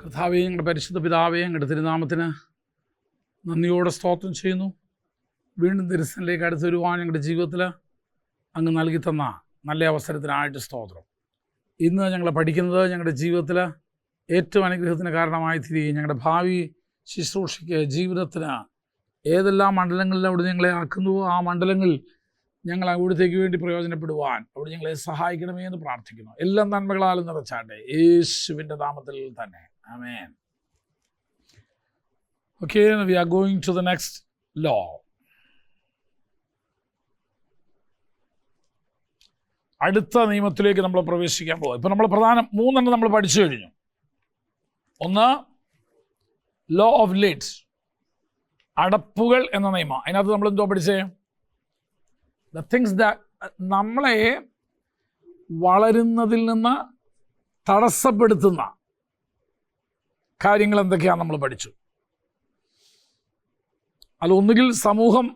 കർത്താവേ, ഞങ്ങളുടെ പരിശുദ്ധ പിതാവേ, ഞങ്ങളുടെ തിരുനാമത്തിന് നന്ദിയോടെ സ്തോത്രം ചെയ്യുന്നു. വീണ്ടും തിരുസനിലേക്ക് അടുത്ത് വരുവാൻ ഞങ്ങളുടെ ജീവിതത്തിൽ അങ്ങ് നൽകി തന്ന നല്ല അവസരത്തിനായിട്ട് സ്തോത്രം. ഇന്ന് ഞങ്ങൾ പഠിക്കുന്നത് ഞങ്ങളുടെ ജീവിതത്തിൽ ഏറ്റവും അനുഗ്രഹത്തിന് കാരണമായി തീരുകയും ഞങ്ങളുടെ ഭാവി ശുശ്രൂഷയ്ക്ക് ജീവിതത്തിന് ഏതെല്ലാം മണ്ഡലങ്ങളിൽ അവിടെ ഞങ്ങളെ ആക്കുന്നുവോ ആ മണ്ഡലങ്ങളിൽ ഞങ്ങൾ അവിടത്തേക്ക് വേണ്ടി പ്രയോജനപ്പെടുവാൻ അവിടെ ഞങ്ങളെ സഹായിക്കണമേ എന്ന് പ്രാർത്ഥിക്കുന്നു. എല്ലാ നന്മകളാലും നിറച്ചാട്ടെ, യേശുവിൻ്റെ നാമത്തിൽ തന്നെ. Amen. Okay, we are going to the next law. അടുത്ത നിയമത്തിലേക്ക് നമ്മൾ പ്രവേശിക്കാൻ പോകും. ഇപ്പോൾ നമ്മൾ മൂന്നെണ്ണം നമ്മൾ പഠിച്ചു കഴിഞ്ഞു. ഒന്ന്, ലോ ഓഫ് ലിഡ്സ്, അടപ്പുകൾ എന്ന നിയമം. അതിനകത്ത് നമ്മൾ എന്തോ പഠിച്ചേ? ദ തിങ്സ് ദാറ്റ് നമ്മളെ വളരുന്നതിൽ നിന്ന് തടസ്സപ്പെടുത്തുന്ന കാര്യങ്ങൾ എന്തൊക്കെയാണ് നമ്മൾ പഠിച്ചു. അത് ഒന്നുകിൽ സമൂഹം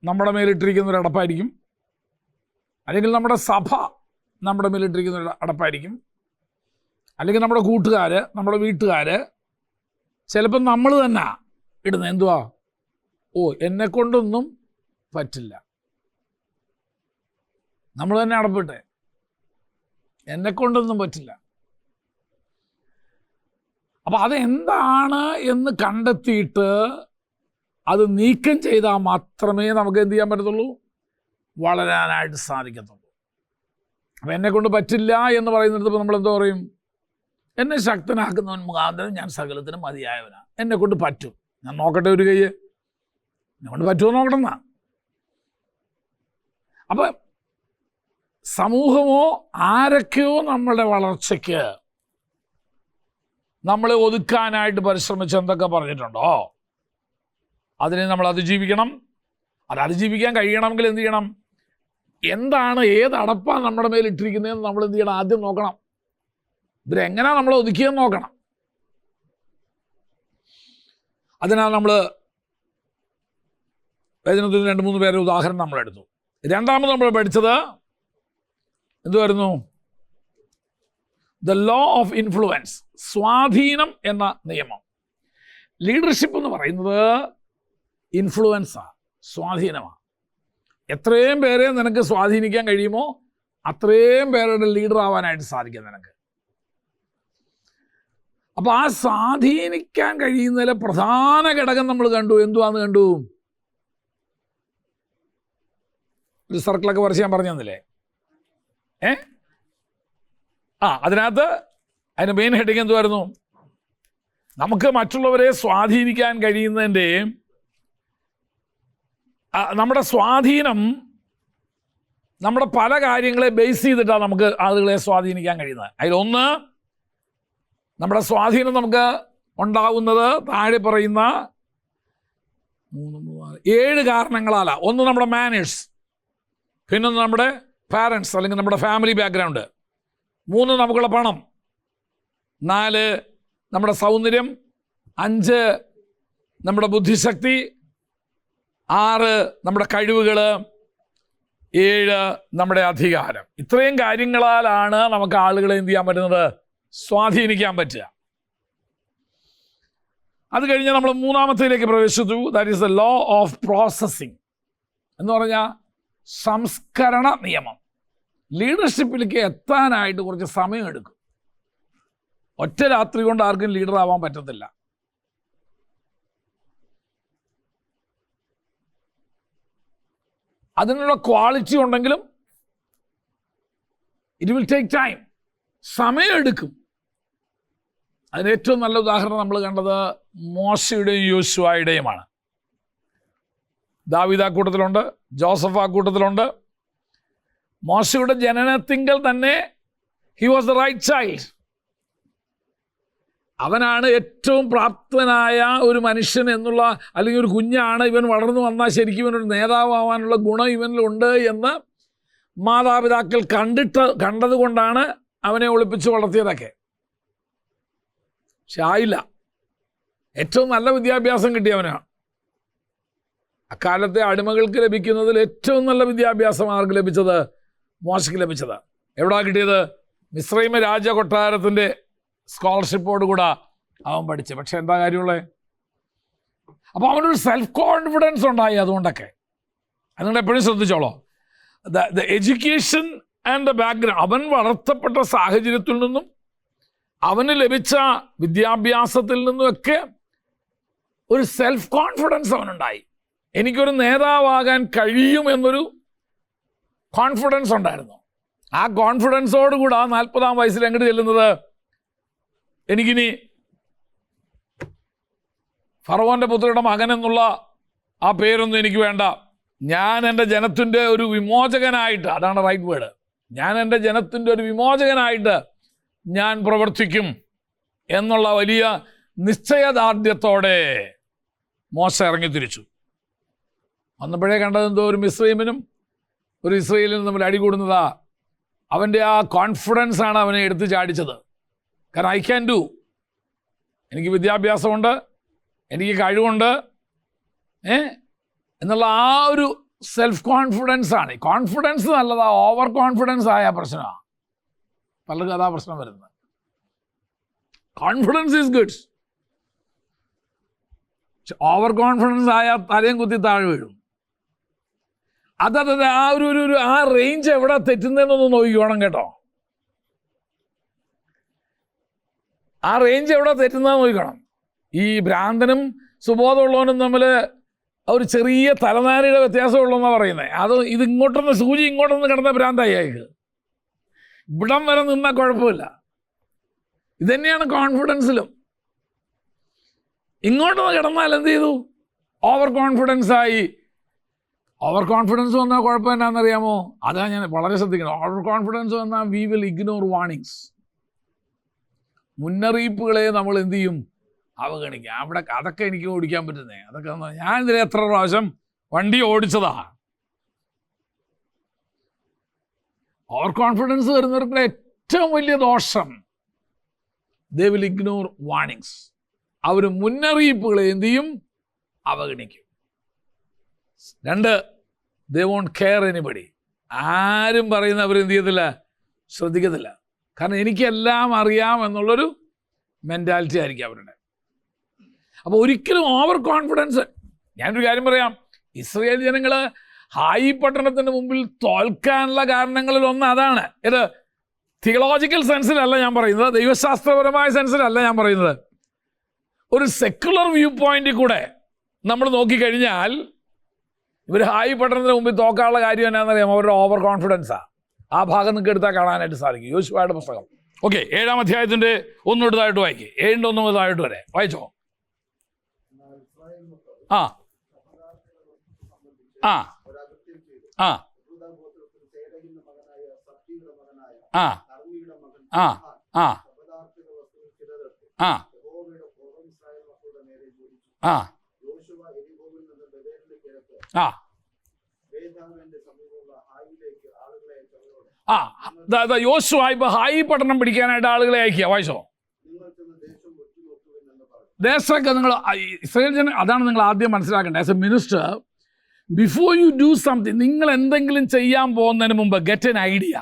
നമ്മുടെ മേലിട്ടിരിക്കുന്ന ഒരു അടപ്പായിരിക്കും, അല്ലെങ്കിൽ നമ്മുടെ സഭ നമ്മുടെ മേലിട്ടിരിക്കുന്ന ഒരു അടപ്പായിരിക്കും, അല്ലെങ്കിൽ നമ്മുടെ കൂട്ടുകാർ, നമ്മുടെ വീട്ടുകാർ, ചിലപ്പം നമ്മൾ തന്നെ ഇടുന്ന എന്തുവാ, എന്നെക്കൊണ്ടൊന്നും പറ്റില്ല. നമ്മൾ തന്നെ അടപ്പിട്ടെ, എന്നെക്കൊണ്ടൊന്നും പറ്റില്ല. അപ്പം അതെന്താണ് എന്ന് കണ്ടെത്തിയിട്ട് അത് നീക്കം ചെയ്താൽ മാത്രമേ നമുക്ക് എന്ത് ചെയ്യാൻ പറ്റത്തുള്ളൂ, വളരാനായിട്ട് സാധിക്കത്തുള്ളൂ. അപ്പം എന്നെക്കൊണ്ട് പറ്റില്ല എന്ന് പറയുന്നിടത്ത് നമ്മൾ എന്തോ പറയും, എന്നെ ശക്തനാക്കുന്നവൻ മുഖാന്തരം ഞാൻ സകലത്തിനും മതിയായവനാണ്. എന്നെക്കൊണ്ട് പറ്റും, ഞാൻ നോക്കട്ടെ ഒരു കൈ, എന്നെക്കൊണ്ട് പറ്റുമോ നോക്കണമെന്നാ. അപ്പം സമൂഹമോ ആരൊക്കെയോ നമ്മളുടെ വളർച്ചയ്ക്ക് നമ്മളെ ഒതുക്കാനായിട്ട് പരിശ്രമിച്ച് എന്തൊക്കെ പറഞ്ഞിട്ടുണ്ടോ അതിനെ നമ്മൾ അതിജീവിക്കണം. അത് അതിജീവിക്കാൻ കഴിയണമെങ്കിൽ എന്ത് ചെയ്യണം? എന്താണ്, ഏത് അടപ്പാണ് നമ്മുടെ മേൽ ഇട്ടിരിക്കുന്നതെന്ന് നമ്മൾ എന്ത് ചെയ്യണം? ആദ്യം നോക്കണം. ഇവരെങ്ങനെയാണ് നമ്മളെ ഒതുക്കിയെന്ന് നോക്കണം. അതിനാൽ നമ്മൾ വേദനത്തിൽ 2-3 പേരുടെ ഉദാഹരണം നമ്മളെടുത്തു. രണ്ടാമത് നമ്മൾ പഠിച്ചത് എന്തുവായിരുന്നു? ദ ലോ ഓഫ് ഇൻഫ്ലുവൻസ്, സ്വാധീനം എന്ന നിയമം. ലീഡർഷിപ്പ് എന്ന് പറയുന്നത് ഇൻഫ്ലുവൻസാണ്, സ്വാധീനമാണ്. എത്രയും പേരെ നിനക്ക് സ്വാധീനിക്കാൻ കഴിയുമോ അത്രയും പേരുടെ ലീഡർ ആവാനായിട്ട് സാധിക്കും നിനക്ക്. അപ്പോൾ ആ സ്വാധീനിക്കാൻ കഴിയുന്നതിലെ പ്രധാന ഘടകം നമ്മൾ കണ്ടു. എന്തുവാന്ന് കണ്ടു? ഒരു സർക്കിളൊക്കെ വരച്ച് ഞാൻ പറഞ്ഞു തന്നില്ലേ? അതിനകത്ത് അതിൻ്റെ മെയിൻ ഹെഡിങ് എന്തുവായിരുന്നു? നമുക്ക് മറ്റുള്ളവരെ സ്വാധീനിക്കാൻ കഴിയുന്നതിൻ്റെ നമ്മുടെ സ്വാധീനം നമ്മുടെ പല കാര്യങ്ങളെ ബേസ് ചെയ്തിട്ടാണ് നമുക്ക് ആളുകളെ സ്വാധീനിക്കാൻ കഴിയുന്നത്. അതിലൊന്ന്, നമ്മുടെ സ്വാധീനം നമുക്ക് ഉണ്ടാകുന്നത് താഴെ പറയുന്ന 7 കാരണങ്ങളാലാണ്. ഒന്ന് നമ്മുടെ മാനേഴ്സ്, പിന്നൊന്ന് നമ്മുടെ പാരൻസ് അല്ലെങ്കിൽ നമ്മുടെ ഫാമിലി ബാക്ക്ഗ്രൗണ്ട്, 3 നമുക്കുള്ള പണം, 4 നമ്മുടെ സൗന്ദര്യം, 5 നമ്മുടെ ബുദ്ധിശക്തി, 6 നമ്മുടെ കഴിവുകൾ, 7 നമ്മുടെ അധികാരം. ഇത്രയും കാര്യങ്ങളാലാണ് നമുക്ക് ആളുകളെ എന്ത് ചെയ്യാൻ പറ്റുന്നത്? സ്വാധീനിക്കാൻ പറ്റുക. അത് കഴിഞ്ഞ് നമ്മൾ മൂന്നാമത്തേലേക്ക് പ്രവേശിച്ചു. That is the law of processing എന്ന് പറഞ്ഞാൽ സംസ്കരണ നിയമം. ലീഡർഷിപ്പിലേക്ക് എത്താനായിട്ട് കുറച്ച് സമയമെടുക്കും. ഒറ്റ രാത്രി കൊണ്ട് ആർക്കും ലീഡർ ആവാൻ പറ്റത്തില്ല. അതിനുള്ള ക്വാളിറ്റി ഉണ്ടെങ്കിലും ഇറ്റ് വിൽ ടേക്ക് ടൈം, സമയമെടുക്കും. അതിന് ഏറ്റവും നല്ല ഉദാഹരണം നമ്മൾ കണ്ടത് മോശയുടെയും യോശുവയുടെയുമാണ്. ദാവീദ് ആ കൂട്ടത്തിലുണ്ട്, ജോസഫ് ആ കൂട്ടത്തിലുണ്ട്. മോശയുടെ ജനനത്തിങ്കൽ തന്നെ he was the right child. അവനാണ് ഏറ്റവും പ്രാപ്തനായ ഒരു മനുഷ്യൻ എന്നുള്ള, അല്ലെങ്കിൽ ഒരു കുഞ്ഞാണ് ഇവൻ, വളർന്നു വന്നാൽ ശരിക്കും ഇവനൊരു നേതാവാനുള്ള ഗുണം ഇവനിലുണ്ട് എന്ന് മാതാപിതാക്കൾ കണ്ടതുകൊണ്ടാണ് അവനെ ഒളിപ്പിച്ച് വളർത്തിയതൊക്കെ. പക്ഷെ ആയില്ല. ഏറ്റവും നല്ല വിദ്യാഭ്യാസം കിട്ടിയവനാണ്. അക്കാലത്തെ അടിമകൾക്ക് ലഭിക്കുന്നതിൽ ഏറ്റവും നല്ല വിദ്യാഭ്യാസം ആർക്ക് ലഭിച്ചത്? മോശയ്ക്ക് ലഭിച്ചത്. എവിടാ കിട്ടിയത്? മിസ്രൈമ രാജകൊട്ടാരത്തിൻ്റെ സ്കോളർഷിപ്പോടുകൂടെ അവൻ പഠിച്ചു. പക്ഷെ എന്താ കാര്യമുള്ളത്? അപ്പോൾ അവനൊരു സെൽഫ് കോൺഫിഡൻസ് ഉണ്ടായി. അതുകൊണ്ടൊക്കെ അതുകൊണ്ട് എപ്പോഴും ശ്രദ്ധിച്ചോളോ, the education and the background, അവൻ വളർത്തപ്പെട്ട സാഹചര്യത്തിൽ നിന്നും അവന് ലഭിച്ച വിദ്യാഭ്യാസത്തിൽ നിന്നുമൊക്കെ ഒരു സെൽഫ് കോൺഫിഡൻസ് അവനുണ്ടായി. എനിക്കൊരു നേതാവാകാൻ കഴിയും എന്നൊരു കോൺഫിഡൻസ് ഉണ്ടായിരുന്നു. ആ കോൺഫിഡൻസോടുകൂടെ 40-ാം വയസ്സിൽ എങ്ങോട്ട് ചെല്ലുന്നത്? എനിക്കിനി ഫറവോൻ്റെ പുത്രിയുടെ മകൻ എന്നുള്ള ആ പേരൊന്നും എനിക്ക് വേണ്ട, ഞാൻ എൻ്റെ ജനത്തിൻ്റെ ഒരു വിമോചകനായിട്ട്, അതാണ് റൈറ്റ് വേർഡ്, ഞാൻ എൻ്റെ ജനത്തിൻ്റെ ഒരു വിമോചകനായിട്ട് ഞാൻ പ്രവർത്തിക്കും എന്നുള്ള വലിയ നിശ്ചയദാർഢ്യത്തോടെ മോശ ഇറങ്ങി തിരിച്ചു. വന്നപ്പോഴേ കണ്ടതെന്തോ ഒരു മിസ്രൈമിനും ഒരു ഇസ്രയേലിനും തമ്മിൽ അടികൂടുന്നതാ. അവൻ്റെ ആ കോൺഫിഡൻസ് ആണ് അവനെ എടുത്ത് ചാടിച്ചത്. കാരണം ഐ ക്യാൻ ഡു, എനിക്ക് വിദ്യാഭ്യാസമുണ്ട്, എനിക്ക് കഴിവുണ്ട് എന്നുള്ള ആ ഒരു സെൽഫ് കോൺഫിഡൻസ് ആണ്. കോൺഫിഡൻസ് നല്ലതാ, ഓവർ കോൺഫിഡൻസ് ആയ പ്രശ്നമാണ്. പലർക്കും അതാ പ്രശ്നം വരുന്നത്. Confidence is good, over confidence ആയ തലയും കുത്തി താഴെ വീഴും. അതത് ആ ഒരു ആ റേഞ്ച് എവിടെ തെറ്റുന്നതെന്നൊന്ന് നോക്കിക്കോണം കേട്ടോ. ആ റേഞ്ച് എവിടെ തെറ്റുന്നതെന്ന് നോക്കണം. ഈ ഭ്രാന്തനും സുബോധമുള്ളവനും തമ്മിൽ ഒരു ചെറിയ തലനാരിയുടെ വ്യത്യാസമുള്ളതെന്നാണ് പറയുന്നത്. അത് ഇത് ഇങ്ങോട്ടൊന്ന് സൂചി ഇങ്ങോട്ടൊന്ന് കിടന്ന ഭ്രാന്തായി അയക്ക്, ഇവിടം വരെ നിന്നാൽ കുഴപ്പമില്ല. ഇതുതന്നെയാണ് കോൺഫിഡൻസിലും. ഇങ്ങോട്ടൊന്ന് കിടന്നാൽ എന്ത് ചെയ്തു? ഓവർ കോൺഫിഡൻസ് ആയി. ഓവർ കോൺഫിഡൻസ് വന്നാൽ കുഴപ്പം എന്നാണെന്നറിയാമോ? അതാണ് ഞാൻ വളരെ ശ്രദ്ധിക്കണം. ഓവർ കോൺഫിഡൻസ് വന്നാൽ വി വിൽ ഇഗ്നോർ വാർണിങ്സ്. മുന്നറിയിപ്പുകളെ നമ്മൾ എന്ത് ചെയ്യും? അവഗണിക്കുക. അവിടെ അതൊക്കെ എനിക്ക് ഓടിക്കാൻ പറ്റുന്നേ, അതൊക്കെ ഞാൻ ഇതിൽ എത്ര പ്രാവശ്യം വണ്ടി ഓടിച്ചതാ. ഓവർ കോൺഫിഡൻസ് വരുന്നവർക്ക് ഏറ്റവും വലിയ ദോഷം, ദേ വിൽ ഇഗ്നോർ വാർണിങ്സ്. അവർ മുന്നറിയിപ്പുകളെ എന്ത് ചെയ്യും? അവഗണിക്കും. 2, ദേ വോണ്ട് കെയർ എനിബഡി. ആരും പറയുന്ന അവരെന്ത് ചെയ്യത്തില്ല, ശ്രദ്ധിക്കത്തില്ല. കാരണം എനിക്കെല്ലാം അറിയാം എന്നുള്ളൊരു മെൻറ്റാലിറ്റി ആയിരിക്കും അവരുടെ. അപ്പോൾ ഒരിക്കലും ഓവർ കോൺഫിഡൻസ്. ഞാനൊരു കാര്യം പറയാം, ഇസ്രയേൽ ജനങ്ങൾ ഹായി പട്ടണത്തിന് മുമ്പിൽ തോൽക്കാനുള്ള കാരണങ്ങളിൽ ഒന്ന് അതാണ്. ഇത് തിയോളജിക്കൽ സെൻസിലല്ല ഞാൻ പറയുന്നത്, ദൈവശാസ്ത്രപരമായ സെൻസിലല്ല ഞാൻ പറയുന്നത്. ഒരു സെക്കുലർ വ്യൂ പോയിന്റിൽ കൂടെ നമ്മൾ നോക്കിക്കഴിഞ്ഞാൽ ഇവർ ഹായി പട്ടണത്തിന് മുമ്പിൽ തോക്കാനുള്ള കാര്യം എന്നാണെന്നറിയാം, അവരുടെ ഓവർ കോൺഫിഡൻസാണ്. ആ ഭാഗം നിങ്ങൾക്ക് എടുത്താൽ കാണാനായിട്ട് സാധിക്കും. യോശുവയുടെ പുസ്തകം 7-ാം അധ്യായത്തിൻ്റെ 1 തൊട്ട് വായിക്കും. 7-ന്റെ 1 മുതൽ വരെ വായിച്ചോ. ആ ആ ആ ആ ആ ആ ആ ആ ആ ആ യോശുവ ഇപ്പൊ ഹായി പട്ടണം പിടിക്കാനായിട്ട് ആളുകളെ അയക്കുക. വായിച്ചോ. ദേശമൊക്കെ നിങ്ങൾ ഇസ്രായേൽ ജനം, അതാണ് നിങ്ങൾ ആദ്യം മനസ്സിലാക്കേണ്ടത്. As A minister, before you do something, നിങ്ങൾ എന്തെങ്കിലും ചെയ്യാൻ പോകുന്നതിന് മുമ്പ് ഗെറ്റ് എൻ ഐഡിയ.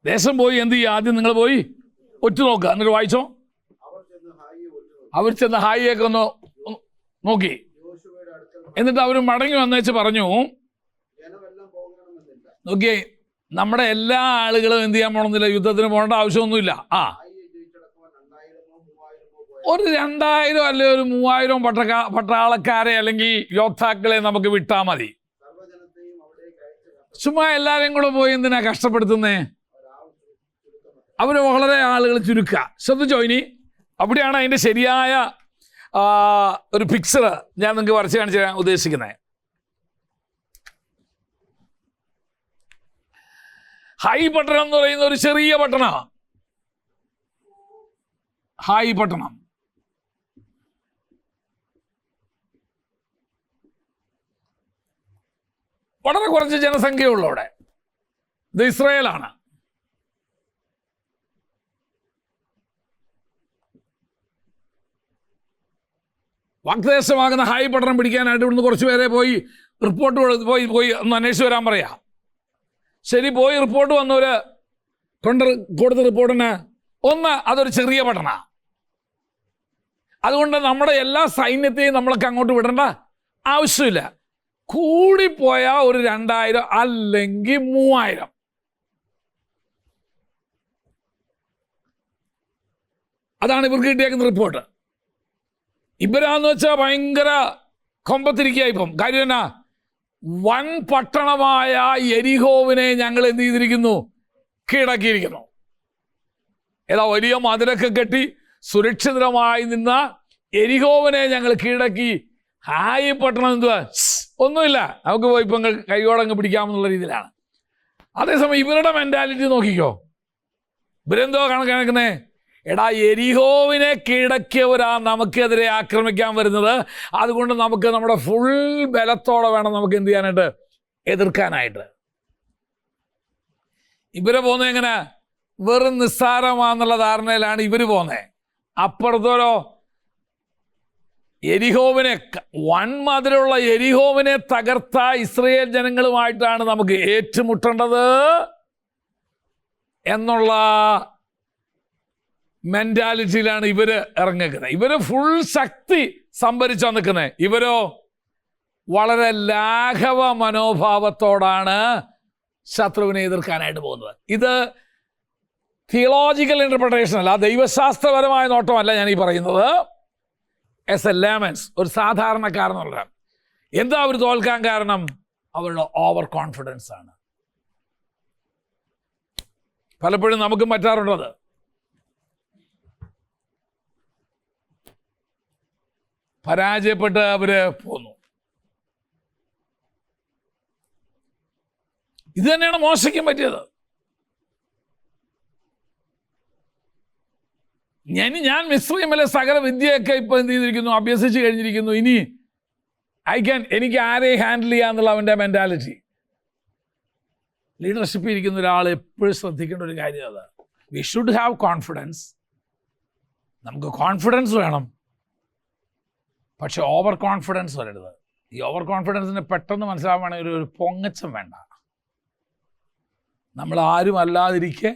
ദേശം പോയി എന്ത് ചെയ്യുക? ആദ്യം നിങ്ങൾ പോയി ഒറ്റ നോക്കുക. എന്നിട്ട് വായിച്ചോ. അവർ ചെന്ന് ഹായിയൊക്കെ ഒന്ന് നോക്കി, എന്നിട്ട് അവർ മടങ്ങി വന്നേച്ച് പറഞ്ഞു, നോക്കിയേ, നമ്മുടെ എല്ലാ ആളുകളും എന്ത് ചെയ്യാൻ പോകണമെന്നില്ല, യുദ്ധത്തിന് പോകേണ്ട ആവശ്യമൊന്നുമില്ല. ഒരു 2000 അല്ലെങ്കിൽ ഒരു 3000 പട്ടാളക്കാരെ അല്ലെങ്കിൽ യോദ്ധാക്കളെ നമുക്ക് വിട്ടാൽ മതി. ചുമ്മാ എല്ലാവരെയും കൂടെ പോയി എന്തിനാ കഷ്ടപ്പെടുത്തുന്നേ? അവർ വളരെ ആളുകൾ ചുരുക്കുക. ശ്രദ്ധിച്ചോ. ഇനി അവിടെയാണ് അതിൻ്റെ ശരിയായ ഒരു പിക്ചർ ഞാൻ നിങ്ങൾക്ക് വരച്ച് കാണിച്ചു തരാൻ ഉദ്ദേശിക്കുന്നത്. ഹായി പട്ടണം എന്ന് പറയുന്ന ഒരു ചെറിയ പട്ടണമാണ്. ഹായി പട്ടണം വളരെ കുറച്ച് ജനസംഖ്യയുള്ള അവിടെ. ഇത് ഇസ്രായേലാണ്. വാഗ്ദേശമാകുന്ന ഹായ് പട്ടണം പിടിക്കാനായിട്ട് ഇവിടുന്ന് കുറച്ച് പേരെ പോയി റിപ്പോർട്ട് പോയി ഒന്ന് അന്വേഷിച്ച് വരാൻ പറയാം. ശരി, പോയി റിപ്പോർട്ട് വന്നവർ കൊടുത്ത റിപ്പോർട്ടിന് അതൊരു ചെറിയ പട്ടണ. അതുകൊണ്ട് നമ്മുടെ എല്ലാ സൈന്യത്തെയും നമ്മളൊക്കെ അങ്ങോട്ട് വിടേണ്ട ആവശ്യമില്ല. കൂടിപ്പോയ ഒരു 2000 അല്ലെങ്കിൽ 3000. അതാണ് ഇവർക്ക് കിട്ടിയേക്കുന്ന റിപ്പോർട്ട്. ഇവരാന്ന് വെച്ചാൽ ഭയങ്കര കൊമ്പത്തിരിക്കുക. ഇപ്പം കാര്യം എന്നാ, വൻ പട്ടണമായ യെരിഹോവിനെ ഞങ്ങൾ എന്ത് ചെയ്തിരിക്കുന്നു? കീഴടക്കിയിരിക്കുന്നു. ഏതാ വലിയ മതിലൊക്കെ കെട്ടി സുരക്ഷിതമായി നിന്ന യെരിഹോവിനെ ഞങ്ങൾ കീഴടക്കി. ഹായ് പട്ടണം എന്തുവാ? ഒന്നുമില്ല, നമുക്ക് പോയി ഇപ്പം കൈയോടങ്ങ് പിടിക്കാമെന്നുള്ള രീതിയിലാണ്. അതേസമയം ഇവരുടെ മെൻറ്റാലിറ്റി നോക്കിക്കോ. ഇവരെന്തോ കണക്കണക്കുന്നേ, എടാ യെരിഹോവിനെ കീഴടക്കിയവരാ നമുക്കെതിരെ ആക്രമിക്കാൻ വരുന്നത്. അതുകൊണ്ട് നമുക്ക് നമ്മുടെ ഫുൾ ബലത്തോടെ വേണം നമുക്ക് എന്ത് ചെയ്യാനായിട്ട്? എതിർക്കാനായിട്ട്. ഇവരെ പോകുന്നത് എങ്ങനെ? വെറും നിസ്സാരമാന്നുള്ള ധാരണയിലാണ് ഇവർ പോകുന്നത്. അപ്പുറത്തോരോ യെരിഹോവിനെ, വൻമതിലുള്ള യെരിഹോവിനെ തകർത്ത ഇസ്രയേൽ ജനങ്ങളുമായിട്ടാണ് നമുക്ക് ഏറ്റുമുട്ടേണ്ടത് എന്നുള്ള മെന്റാലിറ്റിയിലാണ് ഇവര് ഇറങ്ങിക്കുന്നത്. ഇവര് ഫുൾ ശക്തി സംഭരിച്ചാണ് നിൽക്കുന്നത്. ഇവരോ വളരെ ലാഘവ മനോഭാവത്തോടാണ് ശത്രുവിനെ എതിർക്കാനായിട്ട് പോകുന്നത്. ഇത് തിയോളജിക്കൽ ഇന്റർപ്രിട്ടേഷൻ അല്ല, ദൈവശാസ്ത്രപരമായ നോട്ടമല്ല ഞാൻ ഈ പറയുന്നത്. എസ് എ ലേമൻസ്, ഒരു സാധാരണക്കാരനുള്ള. എന്താ അവർ തോൽക്കാൻ കാരണം? അവരുടെ ഓവർ കോൺഫിഡൻസ് ആണ്. പലപ്പോഴും നമുക്കും പറ്റാറുള്ളത്. പരാജയപ്പെട്ട് അവര് പോന്നു. ഇത് തന്നെയാണ് മോശയ്ക്കും പറ്റിയത്. ഞാൻ മിസ്രൈമിലെ സകല വിദ്യയൊക്കെ ഇപ്പൊ എന്ത് ചെയ്തിരിക്കുന്നു? അഭ്യസിച്ച് കഴിഞ്ഞിരിക്കുന്നു. ഇനി എനിക്ക് ആരെ ഹാൻഡിൽ ചെയ്യാന്നുള്ള അവൻ്റെ മെന്റാലിറ്റി. ലീഡർഷിപ്പിൽ ഇരിക്കുന്ന ഒരാൾ എപ്പോഴും ശ്രദ്ധിക്കേണ്ട ഒരു കാര്യം അതാണ്. We should have confidence. നമുക്ക് കോൺഫിഡൻസ് വേണം, പക്ഷെ ഓവർ കോൺഫിഡൻസ് വരരുത്. ഈ ഓവർ കോൺഫിഡൻസിന് പെട്ടെന്ന് മനസ്സിലാവുകയാണെങ്കിൽ ഒരു പൊങ്ങച്ചം വേണ്ട. നമ്മൾ ആരും അല്ലാതിരിക്കെ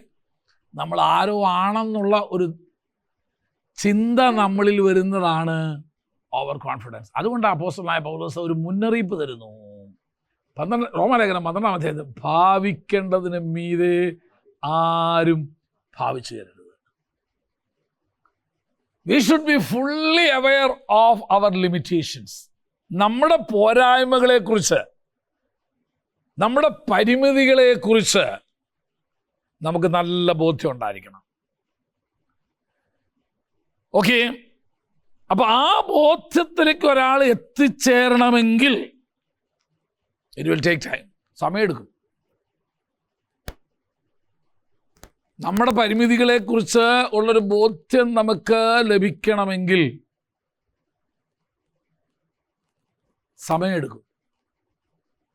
നമ്മൾ ആരോ ആണെന്നുള്ള ഒരു ചിന്ത നമ്മളിൽ വരുന്നതാണ് ഓവർ കോൺഫിഡൻസ്. അതുകൊണ്ട് അപ്പോസ്തലനായ പൗലോസ് ഒരു മുന്നറിയിപ്പ് തരുന്നു. റോമാലേഖനം 12-ാം അധ്യായത്തിൽ, ഭാവിക്കേണ്ടതിന് മീതെ ആരും ഭാവിച്ചു തരരുത്. We should be fully aware of our limitations. നമ്മുടെ പോരായ്മകളെക്കുറിച്ച്, നമ്മുടെ പരിമിതികളെക്കുറിച്ച് നമുക്ക് നല്ല ബോധ്യം ഉണ്ടായിരിക്കണം. ഓക്കെ, അപ്പൊ ആ ബോധ്യത്തിലേക്ക് ഒരാൾ എത്തിച്ചേരണമെങ്കിൽ it will take time, സമയമെടുക്കും. നമ്മുടെ പരിമിതികളെക്കുറിച്ച് ഉള്ളൊരു ബോധ്യം നമുക്ക് ലഭിക്കണമെങ്കിൽ സമയമെടുക്കും.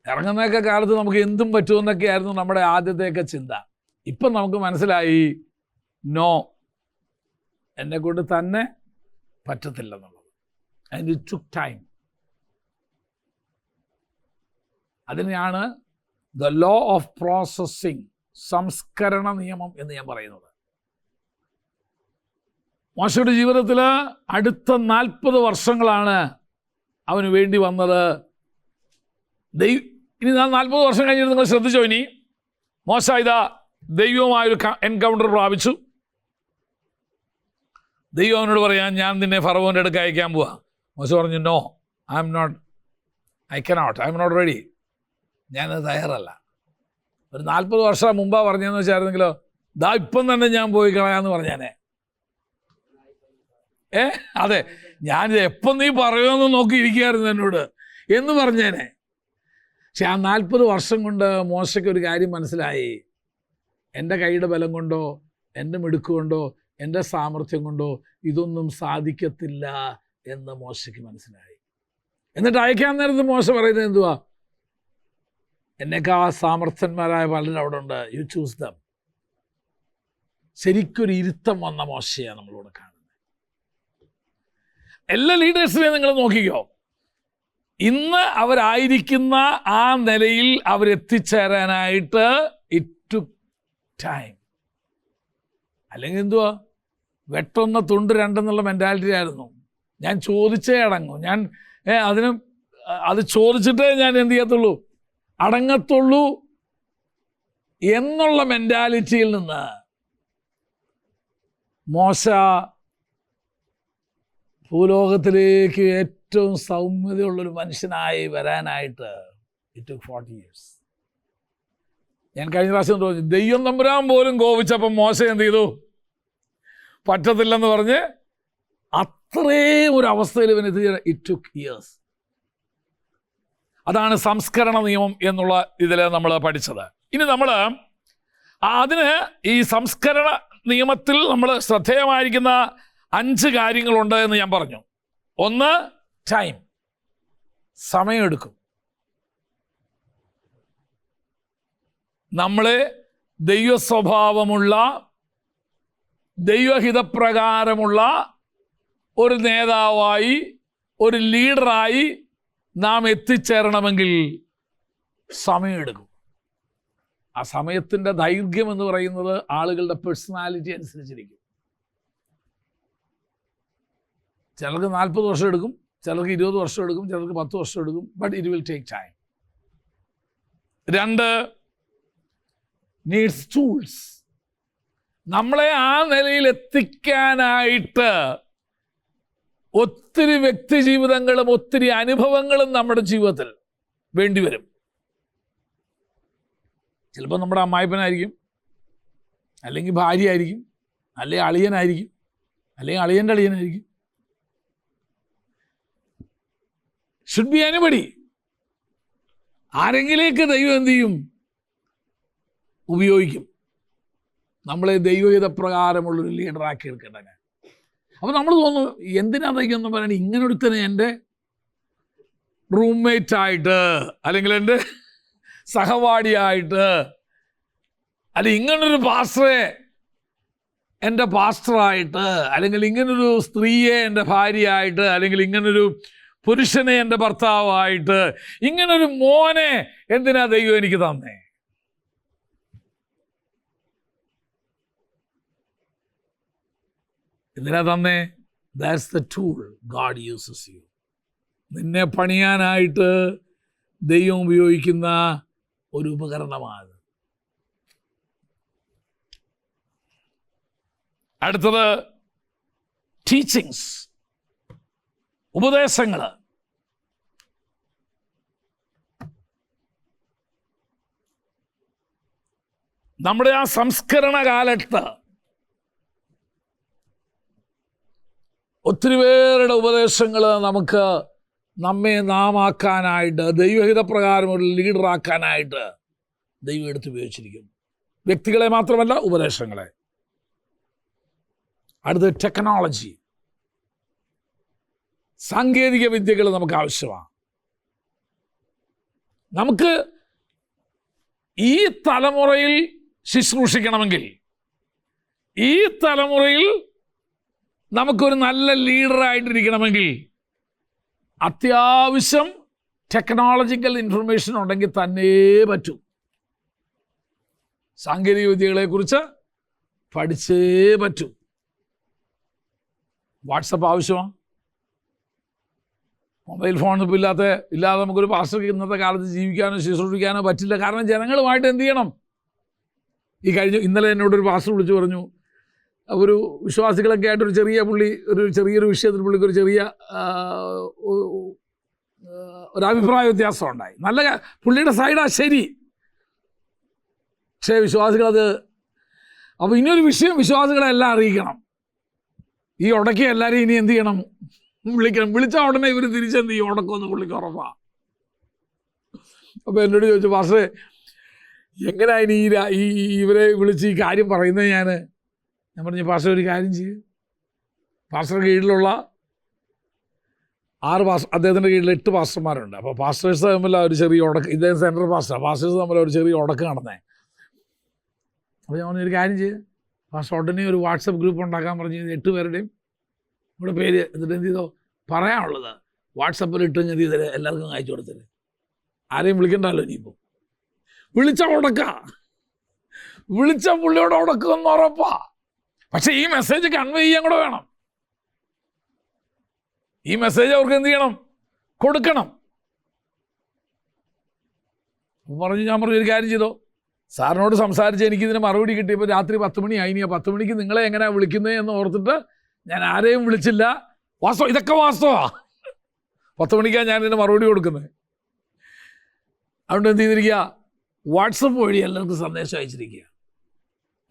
ഇറങ്ങുന്നതൊക്കെ കാലത്ത് നമുക്ക് എന്തും പറ്റുമെന്നൊക്കെ ആയിരുന്നു നമ്മുടെ ആദ്യത്തെയൊക്കെ ചിന്ത. ഇപ്പം നമുക്ക് മനസ്സിലായി, നോ, എന്നെ കൊണ്ട് തന്നെ പറ്റത്തില്ലെന്നുള്ളത്. And it took time. അതിനെയാണ് ദ ലോ ഓഫ് പ്രോസസ്സിങ്, സംസ്കരണ നിയമം എന്ന് ഞാൻ പറയുന്നത്. മോശയുടെ ജീവിതത്തിൽ അടുത്ത 40 വർഷങ്ങളാണ് അവന് വേണ്ടി വന്നത്. ഇനി 40 വർഷം കഴിഞ്ഞിട്ട് നിങ്ങൾ ശ്രദ്ധിച്ചോ, ഇനി മോശ ഇതാ ദൈവവുമായൊരു എൻകൗണ്ടർ പ്രാപിച്ചു. ദൈവം അവനോട് പറയാൻ, ഞാൻ നിന്നെ ഫറവോൻ്റെ അടുക്ക് അയക്കാൻ പോവാ. മോശ പറഞ്ഞു, no, I'm not ready. ഞാനത് തയ്യാറല്ല. ഒരു 40 വർഷം മുമ്പാ പറഞ്ഞതെന്ന് വെച്ചായിരുന്നെങ്കിലോ, ദാ ഇപ്പം തന്നെ ഞാൻ പോയി കളയാന്ന് പറഞ്ഞേനെ. അതെ, ഞാൻ എപ്പം നീ പറയുമെന്ന് നോക്കിയിരിക്കുകയായിരുന്നു എന്നോട് എന്ന് പറഞ്ഞേനെ. പക്ഷെ ആ 40 വർഷം കൊണ്ട് മോശയ്ക്ക് ഒരു കാര്യം മനസ്സിലായി. എൻ്റെ കൈയുടെ ബലം കൊണ്ടോ എൻ്റെ മിടുക്ക് കൊണ്ടോ എൻ്റെ സാമർഥ്യം കൊണ്ടോ ഇതൊന്നും സാധിക്കത്തില്ല എന്ന് മോശയ്ക്ക് മനസ്സിലായി. എന്നിട്ട് അയക്കാൻ നേരത്ത് മോശ പറയുന്നത് എന്തുവാ? എന്നേക്കാൾ സാമർത്ഥ്യന്മാരായ പലരും അവിടെ ഉണ്ട്, യു ചൂസ് ദം. ശരിക്കൊരു ഇരുത്തം വന്ന മോശയാണ് നമ്മളോട് കാണുന്നത്. എല്ലാ ലീഡേഴ്സിനെയും നിങ്ങൾ നോക്കിക്കോ, ഇന്ന് അവരായിരിക്കുന്ന ആ നിലയിൽ അവരെത്തിച്ചേരാനായിട്ട് ഇറ്റ് ടുക്ക് ടൈം. അല്ലെങ്കിൽ എന്തുവാ, വെട്ടൊന്ന തുണ്ട് രണ്ടെന്നുള്ള മെൻറ്റാലിറ്റി ആയിരുന്നു. ഞാൻ ചോദിച്ചേ അടങ്ങൂ, ഞാൻ അത് ചോദിച്ചിട്ടേ ഞാൻ എന്ത് ചെയ്യത്തുള്ളൂ, അടങ്ങത്തുള്ളൂ എന്നുള്ള മെൻറ്റാലിറ്റിയിൽ നിന്ന് മോശ ഭൂലോകത്തിലേക്ക് ഏറ്റവും സൗമ്യതയുള്ളൊരു മനുഷ്യനായി വരാനായിട്ട് ഇറ്റ് ടുക്ക് 40 years. ഞാൻ കഴിഞ്ഞ പ്രാവശ്യം തോന്നി, ദൈവം തമ്പുരാൻ പോലും കോപിച്ചപ്പം മോശ എന്ത് ചെയ്തു, പറ്റത്തില്ലെന്ന് പറഞ്ഞ് അത്രയും ഒരു അവസ്ഥയിൽ ഇവൻ എത്തിച്ചേരാൻ ഇറ്റ് ടുക്ക് ഇയേഴ്സ്. അതാണ് സംസ്കരണ നിയമം എന്നുള്ള ഇതിൽ നമ്മൾ പഠിച്ചത്. ഇനി നമ്മൾ അതിന് ഈ സംസ്കരണ നിയമത്തിൽ നമ്മൾ ശ്രദ്ധേയമായിരിക്കുന്ന 5 കാര്യങ്ങളുണ്ട് എന്ന് ഞാൻ പറഞ്ഞു. ഒന്ന്, ടൈം, സമയമെടുക്കും. നമ്മളെ ദൈവ സ്വഭാവമുള്ള ദൈവഹിതപ്രകാരമുള്ള ഒരു നേതാവായി, ഒരു ലീഡറായി നാം എത്തിച്ചേരണമെങ്കിൽ സമയമെടുക്കും. ആ സമയത്തിൻ്റെ ദൈർഘ്യം എന്ന് പറയുന്നത് ആളുകളുടെ പേഴ്സണാലിറ്റി അനുസരിച്ചിരിക്കും. ചിലർക്ക് 40 വർഷം എടുക്കും, ചിലർക്ക് 20 വർഷം എടുക്കും, ചിലർക്ക് 10 വർഷം എടുക്കും. But it will take time. 2, needs tools. നമ്മളെ ആ നിലയിൽ എത്തിക്കാനായിട്ട് ഒത്തിരി വ്യക്തി ജീവിതങ്ങളും ഒത്തിരി അനുഭവങ്ങളും നമ്മുടെ ജീവിതത്തിൽ വേണ്ടിവരും. ചിലപ്പോൾ നമ്മുടെ അമ്മായിപ്പനായിരിക്കും, അല്ലെങ്കിൽ ഭാര്യ ആയിരിക്കും, അല്ലെങ്കിൽ അളിയനായിരിക്കും, അല്ലെങ്കിൽ അളിയൻ്റെ അളിയനായിരിക്കും. Should be anybody. ആരെങ്കിലേക്ക് ദൈവം എന്ത് ചെയ്യും, ഉപയോഗിക്കും. നമ്മളെ ദൈവഹിതപ്രകാരമുള്ളൊരു ലീഡറാക്കി എടുക്കേണ്ടത്. അപ്പോൾ നമ്മൾ തോന്നുന്നു, എന്തിനാ ദൈവം പറയാൻ ഇങ്ങനൊരുത്തനെ എൻ്റെ റൂംമേറ്റായിട്ട്, അല്ലെങ്കിൽ എൻ്റെ സഹപാഠിയായിട്ട്, അല്ലെങ്കിൽ ഇങ്ങനൊരു പാസ്റ്ററെ എൻ്റെ പാസ്റ്ററായിട്ട്, അല്ലെങ്കിൽ ഇങ്ങനൊരു സ്ത്രീയെ എൻ്റെ ഭാര്യയായിട്ട്, അല്ലെങ്കിൽ ഇങ്ങനൊരു പുരുഷനെ എൻ്റെ ഭർത്താവായിട്ട്, ഇങ്ങനൊരു മോനെ എന്തിനാ ദൈവം എനിക്ക് തന്നേ? എന്തിനാ തന്നേ? That's the tool God uses you. നിന്നെ പണിയാനായിട്ട് ദൈവം ഉപയോഗിക്കുന്ന ഒരു ഉപകരണമാണ്. അടുത്തത് ടീച്ചിങ്സ്, ഉപദേശങ്ങൾ. നമ്മുടെ ആ സംസ്കരണ കാലത്ത് ഒത്തിരി പേരുടെ ഉപദേശങ്ങൾ നമുക്ക് നമ്മെ നാമാക്കാനായിട്ട്, ദൈവഹിതപ്രകാരം ഒരു ലീഡറാക്കാനായിട്ട് ദൈവം എടുത്ത് ഉപയോഗിച്ചിരിക്കുന്നു. വ്യക്തികളെ മാത്രമല്ല, ഉപദേശങ്ങളെ. അടുത്ത് ടെക്നോളജി, സാങ്കേതിക വിദ്യകൾ നമുക്ക് ആവശ്യമാണ്. നമുക്ക് ഈ തലമുറയിൽ ശുശ്രൂഷിക്കണമെങ്കിൽ, ഈ തലമുറയിൽ നമുക്കൊരു നല്ല ലീഡറായിട്ടിരിക്കണമെങ്കിൽ അത്യാവശ്യം ടെക്നോളജിക്കൽ ഇൻഫർമേഷൻ ഉണ്ടെങ്കിൽ തന്നെ പറ്റൂ. സാങ്കേതിക വിദ്യകളെക്കുറിച്ച് പഠിച്ചേ പറ്റൂ. വാട്സപ്പ് ആവശ്യമാണ്. മൊബൈൽ ഫോൺ ഇപ്പോൾ ഇല്ലാതെ നമുക്കൊരു പാസ്റ്റർക്ക് ഇന്നത്തെ കാലത്ത് ജീവിക്കാനോ ശുശ്രൂഷിക്കാനോ പറ്റില്ല. കാരണം ജനങ്ങളുമായിട്ട് എന്ത് ചെയ്യണം? ഇന്നലെ എന്നോടൊരു പാസ്റ്റർ വിളിച്ചു പറഞ്ഞു, ഒരു വിശ്വാസികളൊക്കെ ആയിട്ടൊരു ചെറിയൊരു വിഷയത്തിൽ പുള്ളിക്ക് ഒരു ചെറിയ ഒരു അഭിപ്രായ വ്യത്യാസം ഉണ്ടായി. നല്ല പുള്ളിയുടെ സൈഡാ ശരി, പക്ഷേ വിശ്വാസികളത്, അപ്പോൾ ഇനിയൊരു വിഷയം വിശ്വാസികളെ എല്ലാം അറിയിക്കണം. ഈ ഉടക്കി എല്ലാവരെയും ഇനി എന്ത് ചെയ്യണം? വിളിക്കണം. വിളിച്ചാൽ ഉടനെ ഇവർ തിരിച്ചെന്ത് ചെയ്യും? ഉടക്കമെന്ന് പുള്ളിക്ക് ഉറപ്പാണ്. അപ്പോൾ എന്നോട് ചോദിച്ചു, പാസ്റ്ററെ എങ്ങനെയാണ് ഇവരെ വിളിച്ച് ഈ കാര്യം പറയുന്നത്? ഞാൻ പറഞ്ഞു, പാസ്റ്റർ ഒരു കാര്യം ചെയ്യും, പാസ്റ്റർ കീഴിലുള്ള 6 അദ്ദേഹത്തിൻ്റെ കീഴിൽ 8 പാസ്റ്റർമാരുണ്ട്. അപ്പോൾ പാസ്റ്റേഴ്സ് തമ്മിൽ ഒരു ചെറിയ ഉടക്ക്, ഇദ്ദേഹം സെൻട്രൽ പാസ്റ്റേഴ്സ് തമ്മിൽ ഒരു ചെറിയ ഉടക്ക് നടന്നേ. അപ്പോൾ ഞാൻ ഒരു കാര്യം ചെയ്യും, പാസ്റ്റർ ഉടനെ ഒരു വാട്സപ്പ് ഗ്രൂപ്പ് ഉണ്ടാക്കാൻ പറഞ്ഞ് 8 പേരുടെയും ഇവിടെ പേര് എന്നിട്ട് എന്ത് ചെയ്തോ, പറയാനുള്ളത് വാട്സപ്പിൽ ഇട്ട് കഴിഞ്ഞാൽ ഇതിൽ എല്ലാവർക്കും അയച്ചു കൊടുത്തത്. ആരെയും വിളിക്കണ്ടല്ലോ ഇനിയിപ്പോൾ. വിളിച്ച പുള്ളിയോട് ഉടക്കുമെന്ന് ഉറപ്പാ. പക്ഷെ ഈ മെസ്സേജ് കൺവേ ചെയ്യാൻ കൂടെ വേണം. ഈ മെസ്സേജ് അവർക്ക് എന്ത് ചെയ്യണം? കൊടുക്കണം. ഞാൻ പറഞ്ഞു ഒരു കാര്യം ചെയ്തോ, സാറിനോട് സംസാരിച്ച് എനിക്കിതിന് മറുപടി കിട്ടിയപ്പോൾ രാത്രി 10 മണിയായി. ഇനി 10 മണിക്ക് നിങ്ങളെ എങ്ങനെയാണ് വിളിക്കുന്നത് എന്ന് ഓർത്തിട്ട് ഞാൻ ആരെയും വിളിച്ചില്ല. ഇതൊക്കെ വാസ്തവമാണ്. 10 മണിക്കാണ് ഞാൻ ഇതിന് മറുപടി കൊടുക്കുന്നത്. അതുകൊണ്ട് എന്ത് ചെയ്തിരിക്കുക? വാട്സപ്പ് വഴി എല്ലാവർക്കും സന്ദേശം അയച്ചിരിക്കുക.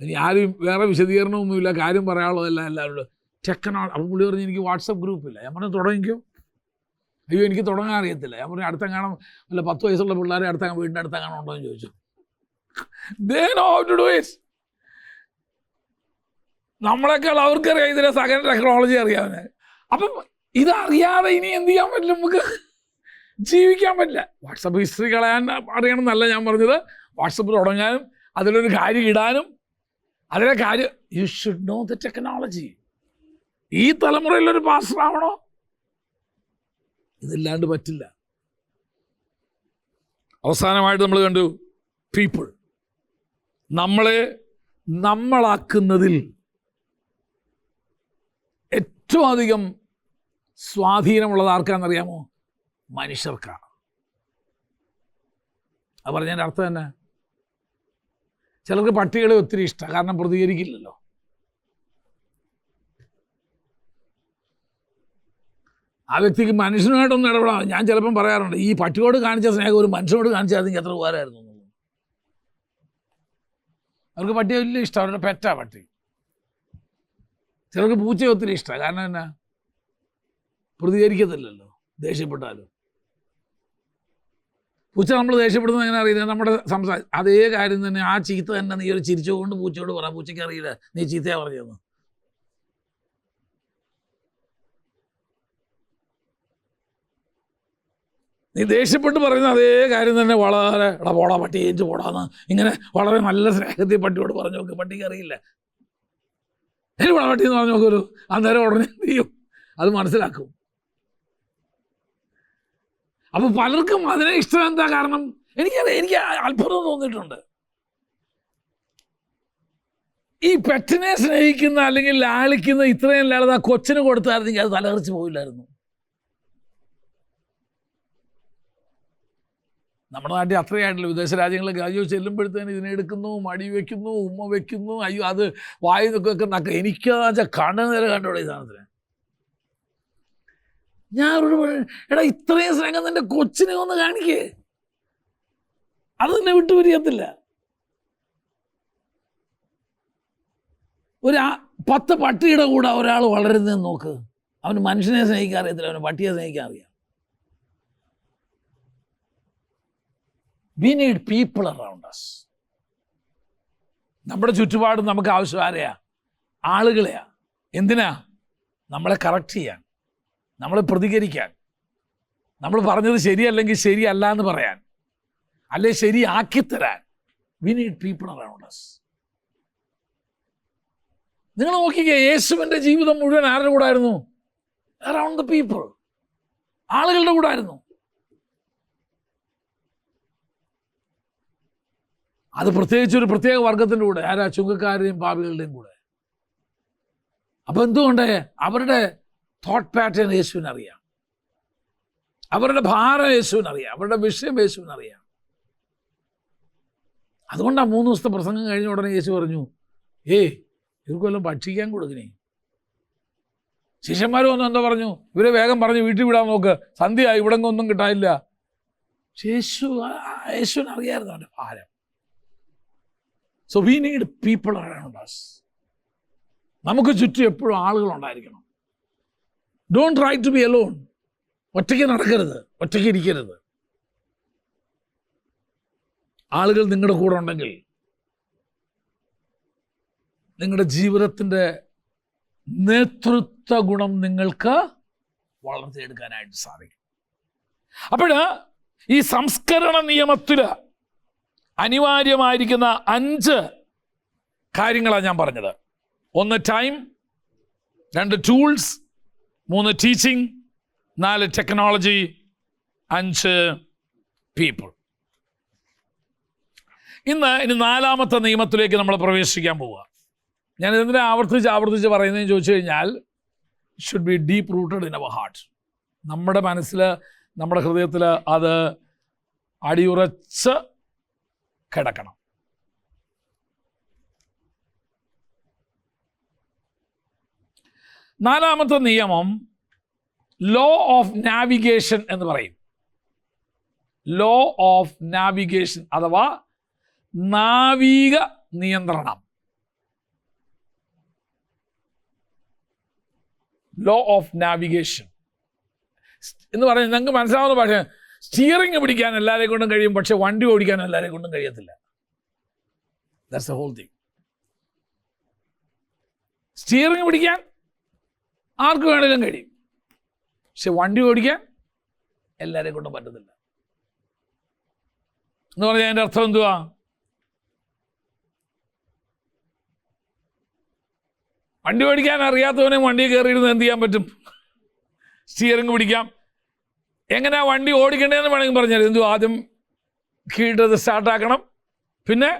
ഇനി ആരും വേറെ വിശദീകരണമൊന്നുമില്ല, കാര്യം പറയാനുള്ളതല്ല. എല്ലാവരോടും ടെക്നോളജി. അപ്പോൾ പുള്ളി പറഞ്ഞു എനിക്ക് വാട്സപ്പ് ഗ്രൂപ്പില്ല. ഞാൻ പറഞ്ഞു തുടങ്ങിക്കോ. അയ്യോ എനിക്ക് തുടങ്ങാൻ അറിയത്തില്ല. ഞാൻ പറഞ്ഞു അടുത്തെങ്ങാനും അല്ല 10 വയസ്സുള്ള പിള്ളേരെ വീടിൻ്റെ അടുത്തെങ്ങാനും ഉണ്ടോ എന്ന് ചോദിച്ചു. They know how to do it. നമ്മളെക്കാൾ അവർക്കറിയാം ഇതിലെ സകല ടെക്നോളജി അറിയാവുന്ന. അപ്പം ഇതറിയാതെ ഇനി എന്ത് ചെയ്യാൻ പറ്റില്ല? നമുക്ക് ജീവിക്കാൻ പറ്റില്ല. വാട്സപ്പ് ഹിസ്റ്ററി കളയാൻ അറിയണം എന്നല്ല ഞാൻ പറഞ്ഞത്. വാട്സപ്പ് തുടങ്ങാനും അതിലൊരു കാര്യം ഇടാനും അതിലെ കാര്യം you should know the technology. ഈ തലമുറയിലൊരു പാസ്റ്റർ ആവണോ? ഇതില്ലാണ്ട് പറ്റില്ല. അവസാനമായിട്ട് നമ്മൾ കണ്ടു പീപ്പിൾ. നമ്മളാക്കുന്നതിൽ ഏറ്റവും അധികം സ്വാധീനമുള്ളത് ആർക്കാണെന്നറിയാമോ? മനുഷ്യർക്കാണ്. അത് പറഞ്ഞതിൻ്റെ അർത്ഥം തന്നെ, ചിലർക്ക് പട്ടികളെ ഒത്തിരി ഇഷ്ടമാണ്, കാരണം പ്രതികരിക്കില്ലല്ലോ. ആ വ്യക്തിക്ക് മനുഷ്യനുമായിട്ടൊന്നും ഇടപെടാം. ഞാൻ ചിലപ്പം പറയാറുണ്ട്, ഈ പട്ടിയോട് കാണിച്ച സ്നേഹം ഒരു മനുഷ്യനോട് കാണിച്ചാൽ എത്ര ഉപകാരമായിരുന്നു. അവർക്ക് പട്ടിയെ വലിയ ഇഷ്ടം, അവരുടെ പെറ്റാ പട്ടി. ചിലർക്ക് പൂച്ചയെ ഒത്തിരി ഇഷ്ടമാണ്, കാരണം എന്നാ പ്രതികരിക്കത്തില്ലല്ലോ ദേഷ്യപ്പെട്ടാലും. പൂച്ച നമ്മൾ ദേഷ്യപ്പെടുന്നത് എങ്ങനെ അറിയില്ല? നമ്മുടെ അതേ കാര്യം തന്നെ, ആ ചീത്ത തന്നെ നീ ഒരു ചിരിച്ചുകൊണ്ട് പൂച്ചയോട് പറ. പൂച്ചയ്ക്ക് അറിയില്ല നീ ചീത്തയാ പറഞ്ഞതെന്ന്. നീ ദേഷ്യപ്പെട്ട് പറയുന്ന അതേ കാര്യം തന്നെ വളരെ പോടാ പട്ടി ഏഞ്ച് പോടാന്ന് ഇങ്ങനെ വളരെ നല്ല സ്നേഹത്തിൽ പട്ടിയോട് പറഞ്ഞു നോക്ക്. പട്ടിക്ക് അറിയില്ല. എനിക്ക് പോടാ പട്ടി എന്ന് പറഞ്ഞു നോക്കൊരു അന്നേരം ഉടനെ എന്ത് ചെയ്യും? അത് മനസ്സിലാക്കും. അപ്പോൾ പലർക്കും അതിനെ ഇഷ്ടം എന്താ? കാരണം എനിക്ക് അത്ഭുതം തോന്നിയിട്ടുണ്ട്. ഈ പെറ്റിനെ സ്നേഹിക്കുന്ന അല്ലെങ്കിൽ ലാളിക്കുന്ന ഇത്രയും ലാളത് ആ കൊച്ചിന് കൊടുത്തായിരുന്നെങ്കിൽ അത് തലകറിച്ച് പോയില്ലായിരുന്നു. നമ്മുടെ നാട്ടിൽ അത്രയായിട്ടില്ല. വിദേശ രാജ്യങ്ങളിലൊക്കെ അയ്യോ ചെല്ലുമ്പോഴത്തേന് ഇതിനെ എടുക്കുന്നു, മടി വയ്ക്കുന്നു, ഉമ്മ വയ്ക്കുന്നു, അയ്യോ അത് വായി നിൽക്കൊക്കെ നക്ക. എനിക്കതെന്ന് വെച്ചാൽ കണ്ണുനേരെ കണ്ടോടെ ഈ സാധനത്തിന്. ഞാനൊരു എടാ ഇത്രയും സ്നേഹം നിന്റെ കൊച്ചിനെ ഒന്ന് കാണിക്കേ, അത് തന്നെ വിട്ടുപിരിയത്തില്ല. ഒരു 10 പട്ടിയുടെ കൂടെ ഒരാൾ വളരുന്നതെന്ന് നോക്ക്. അവന് മനുഷ്യനെ സ്നേഹിക്കാൻ അറിയത്തില്ല, അവന് പട്ടിയെ സ്നേഹിക്കാൻ അറിയാം. We need people around us. നമ്മുടെ ചുറ്റുപാടും നമുക്ക് ആവശ്യം ആരെയാ? ആളുകളെയാ. എന്തിനാ? നമ്മളെ കറക്റ്റ് ചെയ്യാൻ, നമ്മളെ പ്രതികരിക്കാൻ, നമ്മൾ പറഞ്ഞത് ശരിയല്ലെങ്കിൽ ശരിയല്ല എന്ന് പറയാൻ, അല്ലെ ശരിയാക്കിത്തരാൻ. We need people around us. നിങ്ങൾ നോക്കിക്കേ, യേശുവിൻ്റെ ജീവിതം മുഴുവൻ ആരുടെ കൂടെ ആയിരുന്നു? അറൗണ്ട് ദ പീപ്പിൾ, ആളുകളുടെ കൂടെ ആയിരുന്നു. അത് പ്രത്യേകിച്ച് ഒരു പ്രത്യേക വർഗത്തിൻ്റെ കൂടെ. ആരാ? ചുങ്കക്കാരുടെയും പാപികളുടെയും കൂടെ. അപ്പം എന്തുകൊണ്ട്? അവരുടെ തോട്ട് പാറ്റേൺ യേശുവിനറിയാം, അവരുടെ ഭാരം യേശുവിനറിയാം, അവരുടെ വിഷയം യേശുവിനറിയാം. അതുകൊണ്ടാണ് 3 ദിവസത്തെ പ്രസംഗം കഴിഞ്ഞ ഉടനെ യേശു പറഞ്ഞു, ഇവർക്കെല്ലാം ഭക്ഷിക്കാൻ കൊടുക്കണേ. ശിഷ്യന്മാർ വന്നു എന്താ പറഞ്ഞു? ഇവരെ വേഗം പറഞ്ഞ് വീട്ടിൽ വിടാൻ നോക്ക്, സന്ധ്യയായി, ഇവിടെ ഒന്നും കിട്ടാനില്ല. യേശുവിനറിയായിരുന്നു അവൻ്റെ ഭാരം. So we need people around us. നമുക്ക് ചുറ്റും എപ്പോഴും ആളുകളുണ്ടായിരിക്കണം. Don't try to be alone. ഒറ്റയ്ക്ക് നടക്കരുത്, ഒറ്റയ്ക്ക് ഇരിക്കരുത്. ആളുകൾ നിങ്ങളുടെ കൂടെ ഉണ്ടെങ്കിൽ നിങ്ങളുടെ ജീവിതത്തിൻ്റെ നേതൃത്വ ഗുണം നിങ്ങൾക്ക് വളർത്തിയെടുക്കാനായിട്ട് സാധിക്കും. അപ്പോൾ ഈ സംസ്കരണ നിയമത്തിൽ അനിവാര്യമായിരിക്കുന്ന 5 കാര്യങ്ങളാണ് ഞാൻ പറഞ്ഞത്. 1 time, 2 tools, 3 teaching, 4 technology, 5 people. ഇനി 4ാമത്തെ നിയമത്തിലേക്ക് നമ്മൾ പ്രവേശിക്കാൻ പോവുക. ഞാൻ ഇതിനെ ആവർത്തിച്ച് പറയുന്നതെന്ന് ചോദിച്ചു കഴിഞ്ഞാൽ, should be deep rooted in our heart. നമ്മുടെ മനസ്സിൽ, നമ്മുടെ ഹൃദയത്തിൽ അത് അടിയുറച്ച് കിടക്കണം. നാലാമത്തെ നിയമം ലോ ഓഫ് നാവിഗേഷൻ എന്ന് പറയും. ലോ ഓഫ് നാവിഗേഷൻ അഥവാ നാവിക നിയന്ത്രണം. ലോ ഓഫ് നാവിഗേഷൻ എന്ന് പറയുന്നത് നിങ്ങൾക്ക് മനസ്സിലാവുന്ന ഭാഷ. സ്റ്റിയറിംഗ് പിടിക്കാൻ എല്ലാവരെ കൊണ്ടും കഴിയും, പക്ഷെ വണ്ടി ഓടിക്കാൻ എല്ലാവരെ കൊണ്ടും കഴിയത്തില്ല. That's the whole thing. Steering പിടിക്കാൻ ആർക്ക് വേണമെങ്കിലും കഴിയും, പക്ഷെ വണ്ടി ഓടിക്കാൻ എല്ലാവരെ കൊണ്ടും പറ്റത്തില്ല. എന്ന് പറഞ്ഞാൽ അതിൻ്റെ അർത്ഥം എന്തുവാ? വണ്ടി ഓടിക്കാൻ അറിയാത്തവനെ വണ്ടി കയറിയിരുന്ന് എന്ത് ചെയ്യാൻ പറ്റും? സ്റ്റിയറിംഗ് പിടിക്കാം. എങ്ങനെയാ വണ്ടി ഓടിക്കേണ്ടതെന്ന് വേണമെങ്കിൽ പറഞ്ഞാൽ, എന്തു ആദ്യം കീഴത് സ്റ്റാർട്ടാക്കണം, പിന്നെ